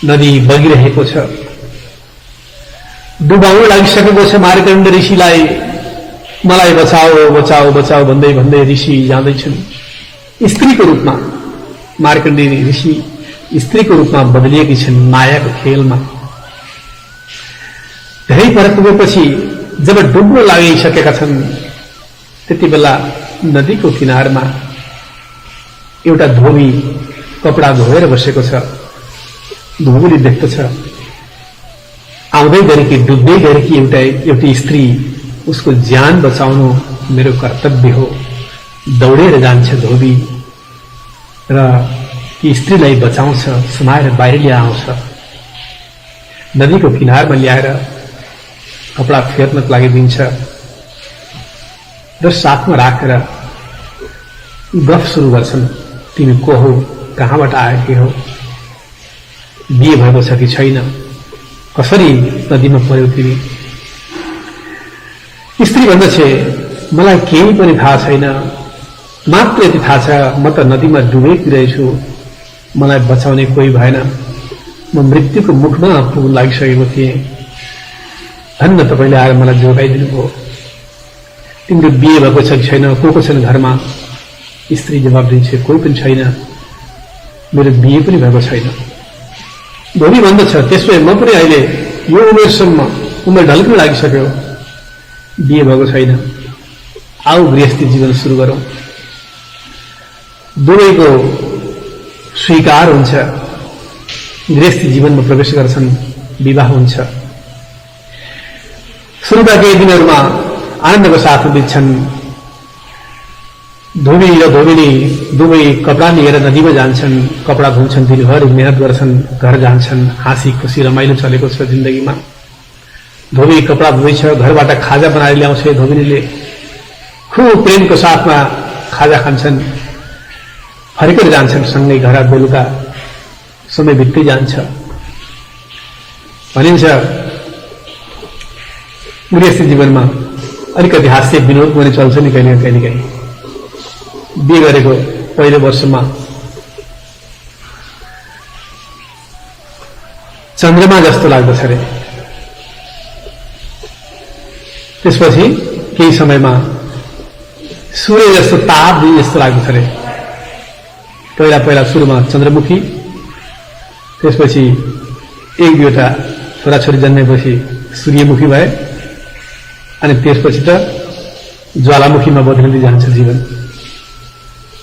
नदी बगिरहेको छ, डुबाउन लागिसकेको छ मार्कण्ड ऋषिलाई। मलाई बचाओ बचाओ बचाओ भन्दै भन्दै ऋषि जाँदैछन्। स्त्रीको रूपमा मार्कण्डी ऋषि स्त्रीको रूपमा बदलिएकी छन् मायाको खेलमा। धेरै पर पुगेपछि जब डुब्न लागिसकेका छन्, त्यति बेला नदीको किनारमा एउटा धोबी कपडा धोएर बसेको छ। धोबीले देख्दछ आउँदै गरेकी डुब्दै गरेकी एउटी स्त्री, उसको ज्यान बचाउनु मेरो कर्तव्य हो। दौडेर जान्छ धोबी र ती स्त्रीलाई बचाउँछ, समाएर बाहिर ल्याउँछ। नदीको किनारमा ल्याएर कपडा फेर्नको लागि दिन्छ र साथमा राखेर गफ सुरु गर्छन्। तिमी को हो, कहाँबाट आएकी हो, बिहे भएको छ कि छैन, कसरी नदीमा पर्यो तिमी? स्त्री भन्दछ मलाई केही पनि थाहा छैन, मात्र यति थाहा छ म त नदीमा डुबेकी रहेछु, मलाई बचाउने कोही भएन, म मृत्युको मुखमा पुग्न लागिसकेको थिएँ। धन्न तपाईले आएर मलाई जोगाइदिनु भयो। तिम्रो बिहे भएको छ कि छैन, को छन् घरमा? स्त्री जवाब दिन्छ कोही पनि छैन, मेरो बिहे पनि भएको छैन। धोबी भन्दछ त्यसो म पनि अहिले यो उमेरसम्म उमेर ढल्कन लागिसक्यो, बिहे भएको छैन, आऊ गृहस्थी जीवन सुरु गरौं। दुवैको स्वीकार हुन्छ, गृहस्थी जीवनमा प्रवेश गर्छन्, विवाह हुन्छ। सुरुका केही दिनहरूमा आनन्दको साथ बित्छन्। धोबी र धोबिनी दुवै कपडा लिएर नदीमा जान्छन्, कपडा धुन्छन्, दिनभरि मेहनत गर्छन्, घर जान्छन्, हाँसी खुसी रमाइलो चलेको छ जिन्दगीमा। धोबी कपडा धुँदैछ, घरबाट खाजा बनाएर ल्याउँछ धोबिनीले, खूब प्रेमको साथमा खाजा खान्छन्, फर्केर जान्छन् सँगै घर। बेलुका समय बित्दै जान्छ। भनिन्छ गृहस्थी जीवनमा अलिकति हास्य विनोद पनि चल्छ नि कहिले कहिले। बिहे गरेको पहिलो वर्षमा चन्द्रमा जस्तो लाग्दछ अरे, त्यसपछि केही समयमा सूर्य जस्तो ताप दिए जस्तो लाग्दछ अरे। पहिला पहिला सुरुमा चन्द्रमुखी, त्यसपछि एक दुईवटा छोराछोरी जन्मेपछि सूर्यमुखी भए, अनि त्यसपछि त ज्वालामुखीमा बदलिँदै जान्छ जीवन।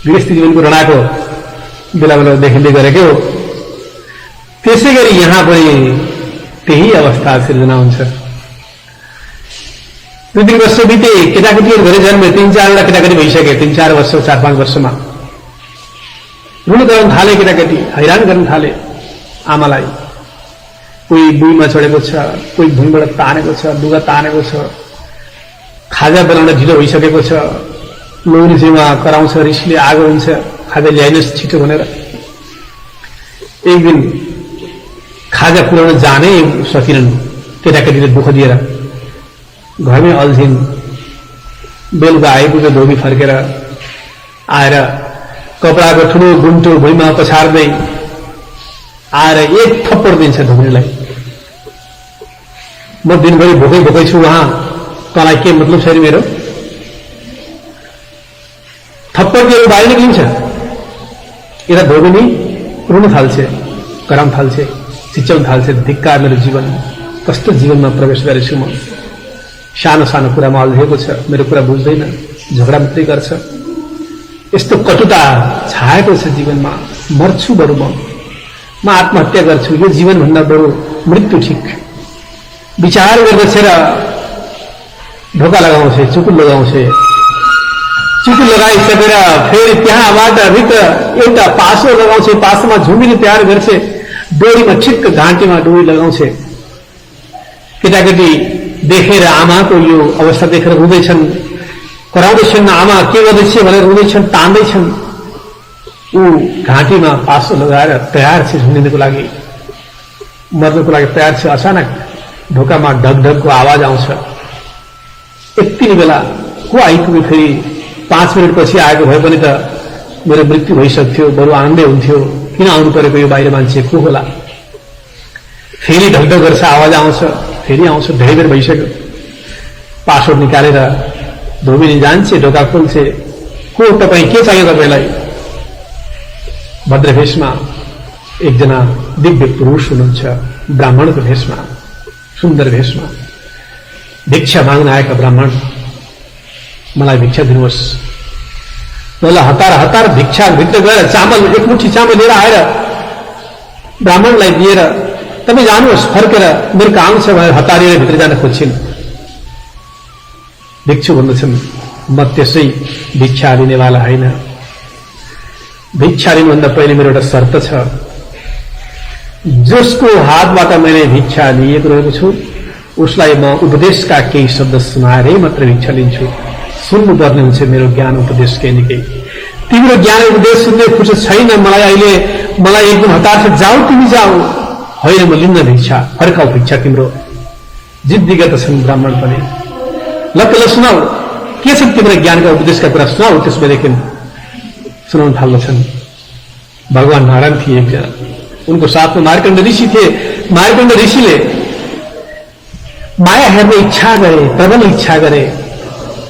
गृहस्थी जीवनको रणाको बेला बेला देखिँदै गरेको हो। त्यसै गरी यहाँ पनि त्यही अवस्था सिर्जना हुन्छ। 2-3 वर्ष बिते, केटाकेटीहरू धेरै जन्मे, 3-4 केटाकेटी भइसके, 3-4 वर्ष 4-5 वर्षमा रुन गर्न थाले केटाकेटी, हैरान गर्न थाले आमालाई। कोही बुईमा चढेको छ, कोही भुइँबाट तानेको छ, लुगा तानेको छ, खाजा बनाउन ढिलो भइसकेको छ, लोग्ने सेवा कराउँछ, रिसले आगो हुन्छ, खाजा ल्याइनुहोस् छिटो भनेर। एक दिन खाजा पुर्याउन जानै सकिनन् केटाकेटीले दुःख दिएर, घरमै अल्झिन्। बेलुका आइपुग्यो धोबी फर्केर आएर कपडाको ठुलो गुन्टो भुइँमा पछार्दै आएर एक थप्पड दिन्छ धोबीलाई। म दिनभरि भोकै भोकै छु, वहाँ तँलाई के मतलब छैन मेरो? थप्पडले बाहिर निक्लिन्छ। यता धोबिनी रुन थाल्छ, कराउन थाल्छ, चिच्याउन थाल्छ, धिक्कार मेरो जीवन, कस्तो जीवनमा प्रवेश गरेछु म। सानो सानो कुरामा अल्झिएको छ, मेरो कुरा बुझ्दैन, झगडा मात्रै गर्छ। यस्तो कटुता छाएको छ जीवनमा। मर्छु बरु म आत्महत्या गर्छु, यो जीवनभन्दा बरु मृत्यु ठिक। विचार गर्दछ र ढोका लगाउँछ, चुकुल लगाउँछ। चुकुल लगाइसकेर फेरि त्यहाँबाट भित्र एउटा पासो लगाउँछ, पासोमा झुमिने तयार गर्छ, डोरीमा ठिक्क घाँटीमा डोरी लगाउँछ। केटाकेटी देखेर आमाको यो अवस्था देखेर रुँदैछन्, कराउँदैछन्, आमा के गर्दैछ भनेर रुँदैछन्, तान्दैछन्। ऊ घाँटीमा पासो लगाएर तयार छ झुमिनको लागि, मर्नको लागि तयार छ। अचानक ढोकामा ढकढकको आवाज आउँछ। यति बेला को आइपुग्यो? फेरि 5 मिनटपछि आएको भए पनि त मेरो मृत्यु भइसक्थ्यो, बरु आनन्दै हुन्थ्यो। किन आउनु परेको यो बाहिर मान्छे? को होला? फेरि ढकढक गर्छ, आवाज आउँछ, फेरि आउँछ। धेरै बेर भइसक्यो। पासवर्ड निकालेर धोबिनी जान्छ, ढोका खोल्छ। को तपाईँ? के चाहियो तपाईँलाई? भद्रभेषमा एकजना दिव्य पुरुष हुनुहुन्छ, ब्राह्मणको भेषमा, सुन्दर भेषमा। भिक्षा माग्न आएका ब्राह्मण, मलाई भिक्षा दिनुहोस्। मलाई हतार हतार भिक्षा भित्र गएर चामल, एक मुठी चामल लिएर आएर ब्राह्मणलाई दिएर तपाईँ जानुहोस्, फर्केर मेरो काम छ भनेर हतारिएर भित्र जान खोज्छिन्। भिक्षु भन्दछन्, म त्यसै भिक्षा लिनेवाला होइन। भिक्षा लिनुभन्दा पहिले मेरो एउटा शर्त छ। जसको हातबाट मैले भिक्षा लिएको रहेको छु उसलाई म उपदेशका केही शब्द सुनाएरै मात्र भिक्षा लिन्छु। सुन्नुपर्ने हुन्छ मेरो ज्ञान उपदेश केही न केही। तिम्रो ज्ञान उपदेश सुन्ने फुर्सद छैन मलाई अहिले। मलाई एकदम हतार छ, जाऊ तिमी जाऊ। होइन, म लिन्न भिक्षा, फर्काऊ भिक्षा तिम्रो। जिद्दी गर्दछन् ब्राह्मण पनि। ल सुनाऊ, के छ तिम्रो ज्ञानका उपदेशका कुरा सुनाऊ। त्यसबेदेखि सुनाउन थाल्दछन्। भगवान नारायण थिए एकजना, उनको साथमा मार्कण्ड ऋषि थिए। मार्कण्ड ऋषिले माया हेर्ने इच्छा गरे, प्रबल इच्छा गरे।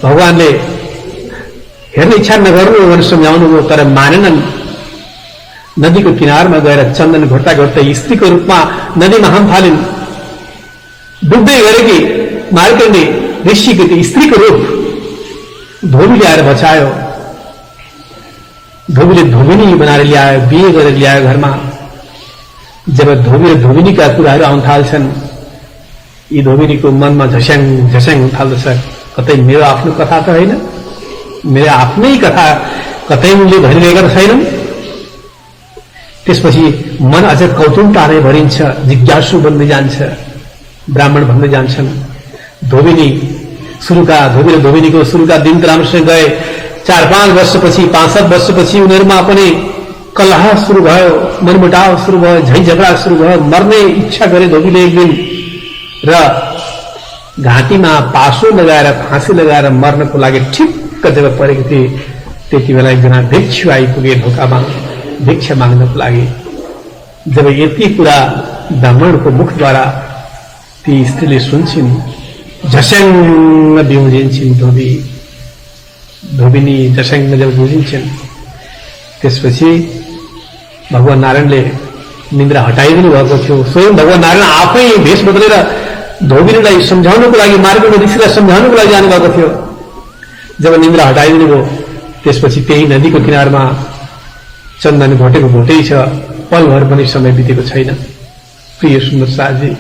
भगवानले हेर्ने इच्छा नगर्नु भनेर सम्झाउनु भयो, तर मानेनन्। नदीको किनारमा गएर चन्दन घोट्दा घोट्दै स्त्रीको रूपमा नदीमा हाम फालिन्। डुब्दै गरेकी मार्कण्डे ऋषिको स्त्रीको रूप धोबीले आएर बचायो। धोबीले धोबिनी बनाएर ल्यायो, बिहे गरेर ल्यायो घरमा। जब धोबी र धोबिनीका कुराहरू आउन थाल्छन्, यी धोबिनीको मनमा झस्याङ झस्याङ हुन थाल्दछ। कतै मेरो आफ्नो कथा त होइन, मेरो आफ्नै कथा कतै उनले भनिरहेका त छैनन्। त्यसपछि मन अझ कौतुकताले भरिन्छ, जिज्ञासु बन्दै जान्छ। ब्राह्मण भन्दै जान्छन्, धोबी र धोबिनीको सुरुका दिन त राम्रोसँग गए। 4-5 वर्षपछि, 5-7 वर्षपछि उनीहरूमा पनि कलह सुरु भयो, मनमुटाव सुरु भयो, झै झगडा सुरु भयो। मर्ने इच्छा गरे धोबीले एक दिन र घाँटीमा पासो लगाएर, फाँसी लगाएर मर्नको लागि ठिक्क जब परेको थिए, त्यति बेला एकजना भिक्षु आइपुगे ढोकामा भिक्षा माग्नको लागि। जब यति कुरा ब्राह्मणको मुखद्वारा ती स्त्रीले सुन्छन्, झस्याङ्ग बिउजिन्छन्। धोबिनी झस्याङ्ग जब बुझिन्छन्, त्यसपछि भगवान नारायणले निन्द्रा हटाइदिनु भएको थियो। स्वयं भगवान नारायण आफै भेष बदलेर धोबिनीलाई सम्झाउनको लागि, मार्गमा ऋषिलाई सम्झाउनको लागि जानुभएको थियो। जब निन्द्रा हटाइदिनु भयो, त्यसपछि त्यही नदीको किनारमा चन्दन घोटेको घोटै छ, पलभर पनि समय बितेको छैन। प्रिय सुन्दर साथी,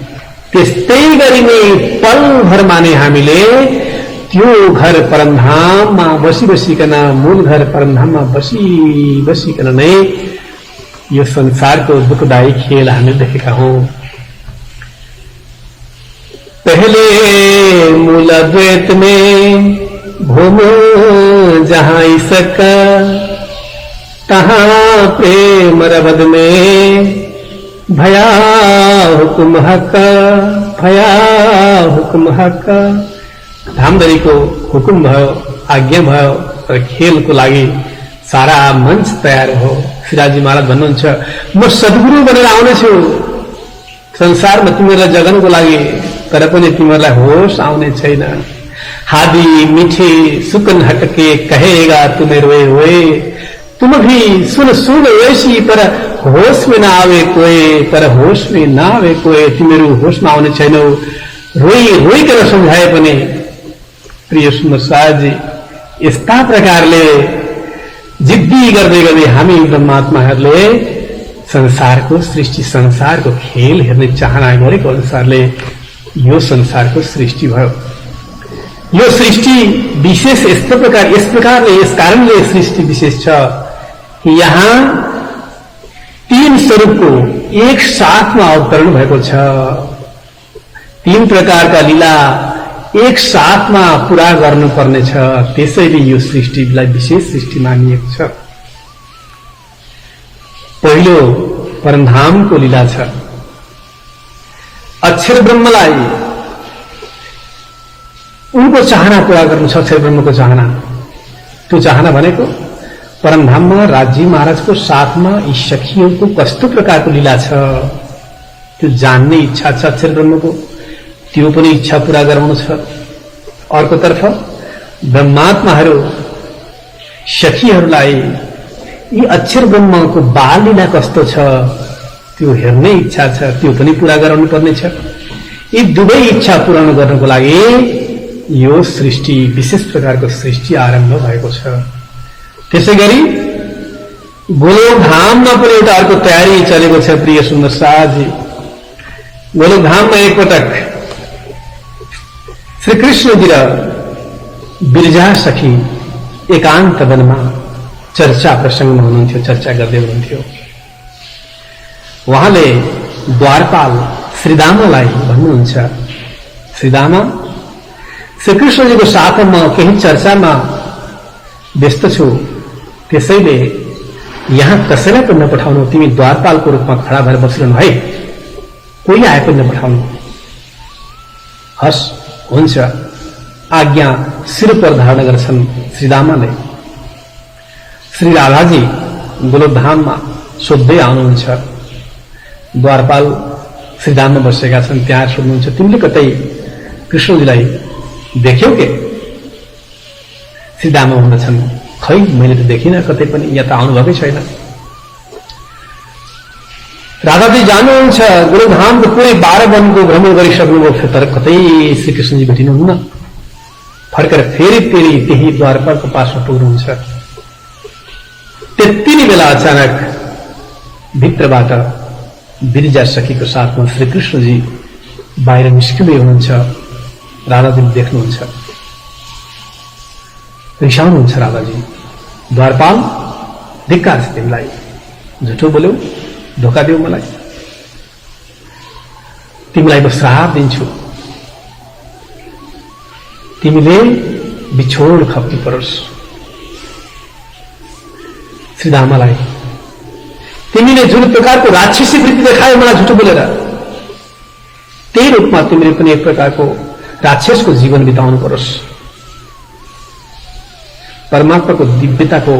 त्यस्तै गरिने पलभरमा नै हामीले त्यो घर परमधाममा बसिकन, मूल घर परमधाममा बसिकन नै यो संसारको दुःखदायी खेल हामीले देखेका हौं। पहले मूल द्वैत में घूमो जहां सका, तहां प्रेम रबद में भया हुकुम हक, भया हुकुम हक। धामधरीको हुकुम भयो, आज्ञा भयो, तर खेलको लागि सारा मंच तयार हो। शिराजी महाराज भन्नुहुन्छ, म सद्गुरु बनेर आउनेछु संसारमा तिमीहरूलाई जगाउनको लागि, तर पनि तिमीहरूलाई होश आउने छैन। हादी मीठे सुकन हटके कहेगा तुम्हें रोए रोए, तुम भी सुन सुन वैसी पर होश में ना आवे कोई, पर होश में ना आवे कोई, तिमीहरू होशमा आउने छैनौ, रोई रोई कर सम्झाए पनि। प्रिय सुन्दर साजी, यस्ता प्रकारले जिद्दी गर्दै गर्दै हामी ब्रह्मात्माहरूले संसारको सृष्टि, संसारको खेल हेर्ने चाहना गरेको अनुसारले यो संसारको सृष्टि भयो। यो सृष्टि विशेष यस प्रकारले यस कारणले सृष्टि विशेष छ कि यहाँ तीन स्वरूपको एक साथमा अवतरण भएको छ। तीन प्रकारका लीला एक साथमा पूरा गर्नुपर्ने छ, त्यसैले यो सृष्टिलाई विशेष सृष्टि मानिएको छ। पहिलो परमधामको लीला छ। अक्षर ब्रह्मलाई उनको चाहना पूरा गर्नु छ, अक्षर ब्रह्मको चाहना। त्यो चाहना भनेको परमधाममा राज्य महाराजको साथमा यी सखीहरूको कस्तो प्रकारको लीला छ त्यो जान्ने इच्छा छ अक्षर ब्रह्मको, त्यो पनि इच्छा पूरा गराउनु छ। अर्कोतर्फ ब्रह्मात्माहरू सखीहरूलाई यी अक्षर ब्रह्मको बाल लीला कस्तो छ त्यो हेर्ने इच्छा छ, त्यो पनि पूरा गराउनु पर्ने छ। यी दुवै इच्छा पूर्ण गर्नको लागि यो सृष्टि, विशेष प्रकारको सृष्टि आरम्भ भएको छ। त्यसै गरी गोलोकधाममा पनि एउटा अर्को तयारी चलेको छ। प्रिय सुन्दर साजी, गोलोकधाममा एकपटक श्री कृष्णजी र बिरजा सखी एकान्त वनमा चर्चा प्रसंगमा हुनुहुन्थ्यो, चर्चा गर्दै हुनुहुन्थ्यो। उहाँले द्वारपाल श्रीदामालाई भन्नुहुन्छ, श्रीदामा, श्रीकृष्णजीको साथमा म केही चर्चामा व्यस्त छु, त्यसैले यहाँ कसैलाई पनि नपठाउनु, तिमी द्वारपालको रूपमा खडा भएर बसिरहनु है, कोही आए पनि नपठाउनु। हस्, हुन्छ, आज्ञा शिर पर धारण गर्छन् श्रीदामाले। श्री राधाजी गोलोकधाममा सोध्दै आउनुहुन्छ। द्वारपाल श्रीधाममा बसेका छन्, त्यहाँ सोध्नुहुन्छ, तिमीले कतै कृष्णजीलाई देख्यौ के? श्रीदामा भन्दछन्, खै मैले त देखिन कतै पनि, यहाँ त आउनुभएकै छैन। राधाजी जानुहुन्छ, गोलोकधामको पुरै 12 वनको भ्रमण गरिसक्नुभयो, तर कतै श्रीकृष्णजी भेटिनुहुन्न। फर्केर फेरि त्यही द्वारपालको पासमा पुग्नुहुन्छ। त्यति नै बेला अचानक भित्रबाट बिरजा सखीको साथमा श्रीकृष्णजी बाहिर निस्किँदै हुनुहुन्छ। राधाजीले देख्नुहुन्छ, रिसाउनुहुन्छ राधाजी। द्वारपाल, धिक्कार छ तिमीलाई, झुटो बोल्यौ, धोका देऊ मलाई, तिमीलाई म श्राप दिन्छु, तिमीले बिछोड खप्नु परोस्। श्रीदामालाई, तिमीले जुन प्रकारको राक्षसी वृत्ति देखायो मलाई झुटो बोलेर, त्यही रूपमा तिमीले पनि एक प्रकारको राक्षसको जीवन बिताउनु परोस्। परमात्माको दिव्यताको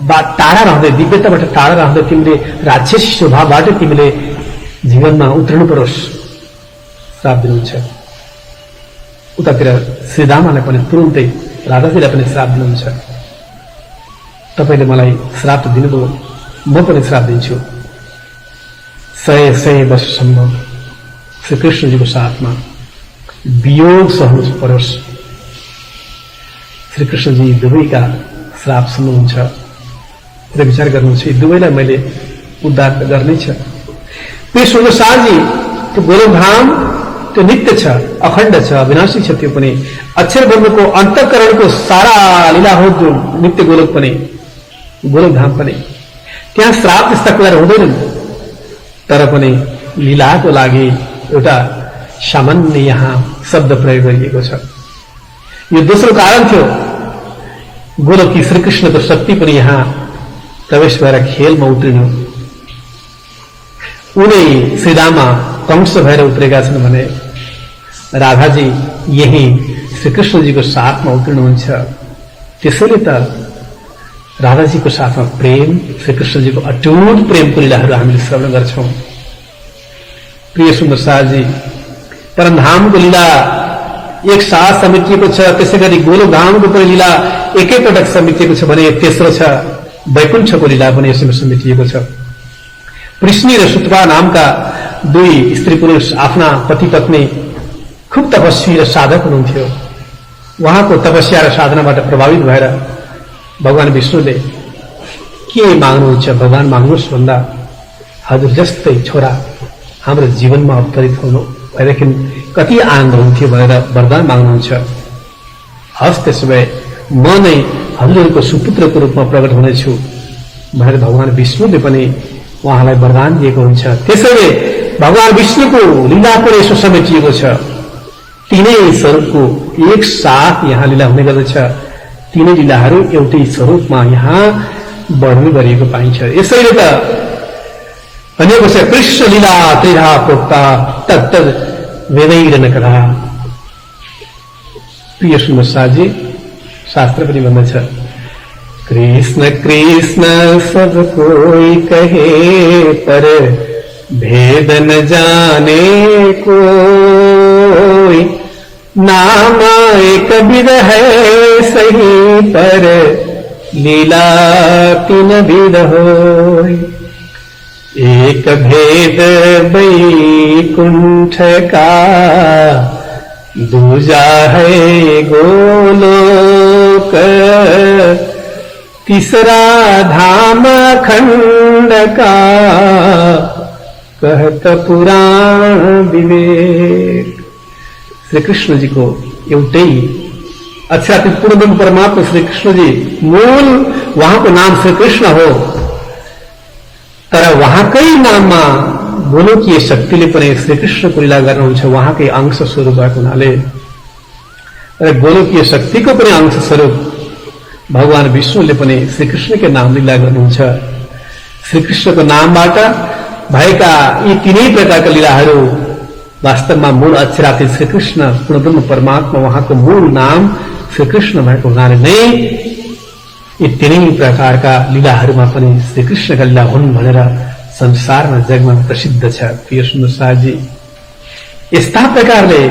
टाढा रहँदै, दिव्यताबाट टाढा रहँदै तिमीले राक्षसी स्वभावबाट तिमीले जीवनमा उत्रनु परोस्, श्राप दिनुहुन्छ। उतातिर श्रीदामालाई पनि तुरुन्तै राधाजीलाई पनि श्राप दिनुहुन्छ। तपाईले मलाई श्राप दिनुभयो, म पनि श्राप दिन्छु। 100 वर्षसम्म श्रीकृष्णजीको साथमा वियोग सहनु परोस्। श्रीकृष्णजी दुवैका श्राप सुन्नुहुन्छ र विचार गर्नुहुन्छ, यी दुवैलाई मैले उद्धार गर्नेछ। कृष्णको साजी त्यो गोलोकधाम त्यो नित्य छ, अखण्ड छ, अविनाशी छ। त्यो पनि अक्षर ब्रह्मको अन्तःकरणको सारा लीला हो, जो नित्य गोलोक पनि, गोलोकधाम पनि। त्यहाँ श्राप त्यस्ता कुराहरू हुँदैनन्, तर पनि लीलाको लागि एउटा सामान्य यहाँ शब्द प्रयोग गरिएको छ। यो दोस्रो कारण थियो, गोलोकी श्रीकृष्णको शक्ति पनि यहाँ प्रवेश भएर खेलमा उत्रिनु। उनै श्रीदामा कंस भएर उत्रेका छन् भने राधाजी यही श्रीकृष्णजीको साथमा उत्रिनुहुन्छ। त्यसैले त राधाजीको साथमा प्रेम, श्रीकृष्णजीको अटूट प्रेमको लीलाहरू हामीले श्रवण गर्छौं। प्रिय सुन्दर साजी, परमधामको लीला एक साथ समेटिएको छ। त्यसै गरी गोलोकधामको पनि लीला एकैपटक समेटिएको छ भने तेस्रो छ वैकुण्ठको लीला पनि यसैमा समेटिएको छ। पृष्णी र सुतपा नामका दुई स्त्री पुरुष आफ्ना पति पत्नी खुब तपस्वी र साधक हुनुहुन्थ्यो। उहाँको तपस्या र साधनाबाट प्रभावित भएर भगवान विष्णुले के माग्नुहुन्छ भगवान माग्नुहोस् भन्दा हजुर जस्तै छोरा हाम्रो जीवनमा अवतरित हुनु भएदेखि कति आनन्द हुन्थ्यो भनेर वरदान माग्नुहुन्छ। हस् त्यसो भए म नै हजुरहरूको सुपुत्रको रूपमा प्रकट हुनेछु भनेर भगवान विष्णुले पनि उहाँलाई वरदान दिएको हुन्छ। त्यसैले भगवान विष्णुको लीला पनि यसो समेटिएको छ। तीनै स्वरूपको एक साथ यहाँ लीला हुने गर्दछ। तीनै लीलाहरू एउटै स्वरूपमा यहाँ वर्णन गरिएको पाइन्छ। यसैले त भनेको छ कृष्ण लीला त्रिधा प्रोक्ता तत्त वेदैरन कथा। प्रिय सुन्दर साजी शास्त्र पनि भन्दछ कृष्ण कृष्ण सब कोई कहे पर भेद न जाने कोई। नाम एक विध है सही पर लीला तीन विध होय। एक भेद वैकुंठ का दूजा है गोलोक। तीसरा धाम खंड का कहत पुराण विवेक। श्री कृष्ण जी को एउटै अक्षरातीत पूर्ण परमात्मा श्री कृष्ण जी मूल वहाँको नाम श्री कृष्ण हो। तर वहाँकै नाममा गोलोकीय शक्तिले पनि श्री कृष्णको लीला गर्नुहुन्छ उहाँकै अंश स्वरूप भएको हुनाले। र गोलोकीय शक्तिको पनि अंश स्वरूप भगवान विष्णुले पनि श्री कृष्णकै नाम लीला गर्नुहुन्छ। श्री कृष्णको नामबाट भएका यी तीनै प्रकारका लीलाहरू वास्तवमा मूल अक्षरातीत श्री कृष्ण पूर्ण परमात्मा उहाँको मूल नाम श्री कृष्ण भएको हुनाले नै यी तीनै प्रकारका लीलाहरूमा पनि श्री कृष्णका लीला हुन् भनेर संसारमा जगमा प्रसिद्ध छ। प्रिय सुन्दर साजी यस्ता प्रकारले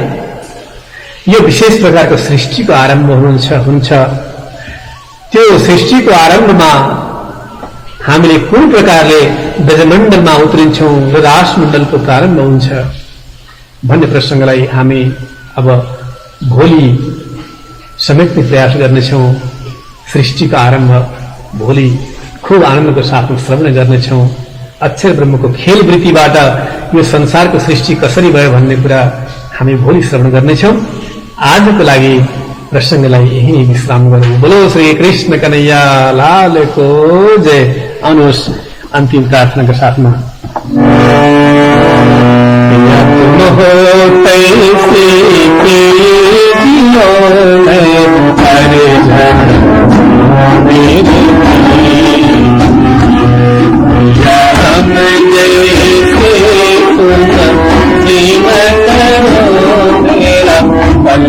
यो विशेष प्रकारको सृष्टिको आरम्भ हुन्छ। त्यो सृष्टिको आरम्भमा हामीले कुन प्रकारले ब्रजमण्डलमा उत्रिन्छौं र रासमण्डलको प्रारम्भ हुन्छ भन्ने प्रसंगलाई हामी अब भोलि समेट्ने प्रयास गर्नेछौं। सृष्टिको आरम्भ भोलि खूब आनन्दको साथमा श्रवण गर्नेछौं। अक्षर ब्रह्मको खेल वृत्तिबाट यो संसारको सृष्टि कसरी भयो भन्ने कुरा हामी भोलि श्रवण गर्नेछौं। आजको लागि प्रसंगलाई यही विश्राम गरौं। बोलो श्री कृष्ण कन्हैया लाल को जय। आउनुहोस् अन्तिम प्रार्थनाका साथमा तुम हो तैसे के जियो हरे जन मेरे हम जैसे तुम जीवन करो मेरा पल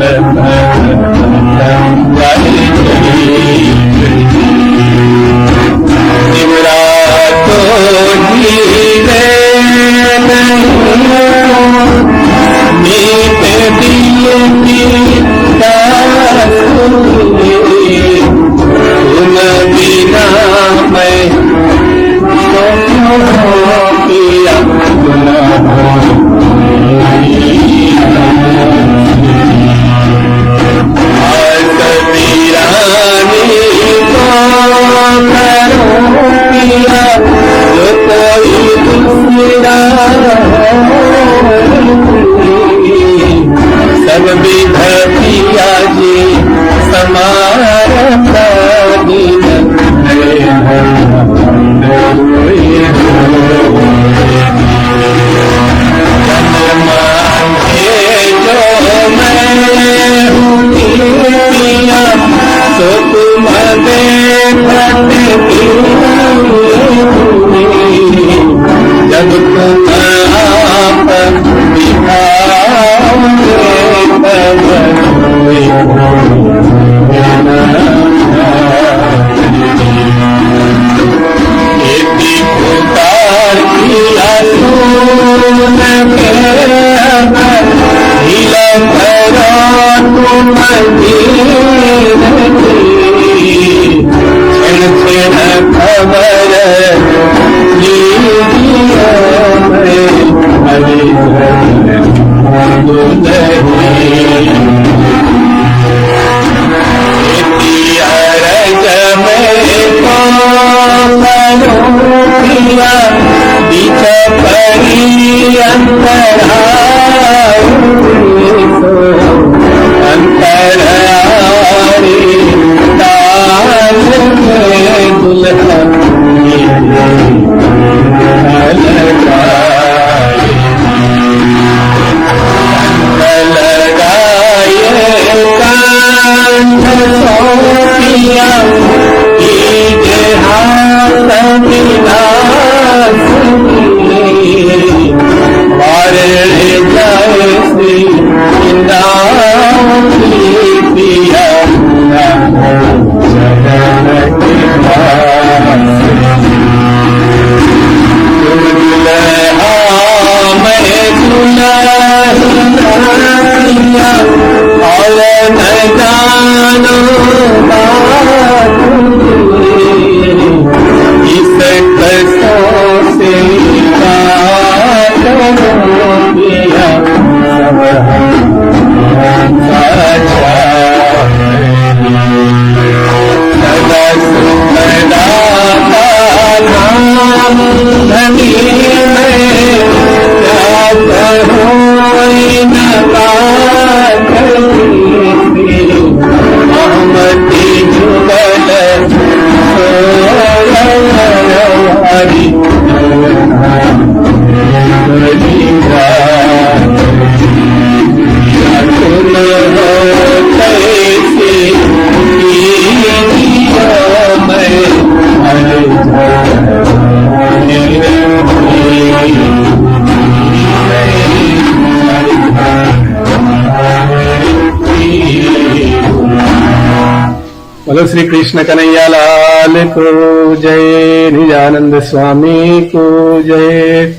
बोलो श्री कृष्ण कन्हैया लाल को जय, निजानंद स्वामी को जय,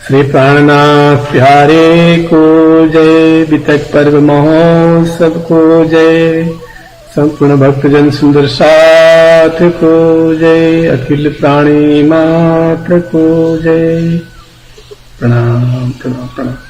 श्री प्राणनाथ प्यारे को जय, वितक पर्व महोत्सव को जय, संपूर्ण भक्तजन सुंदर साथ को जय, अखिल प्राणी मात्र को जय। प्रणाम प्रणाम प्रणाम।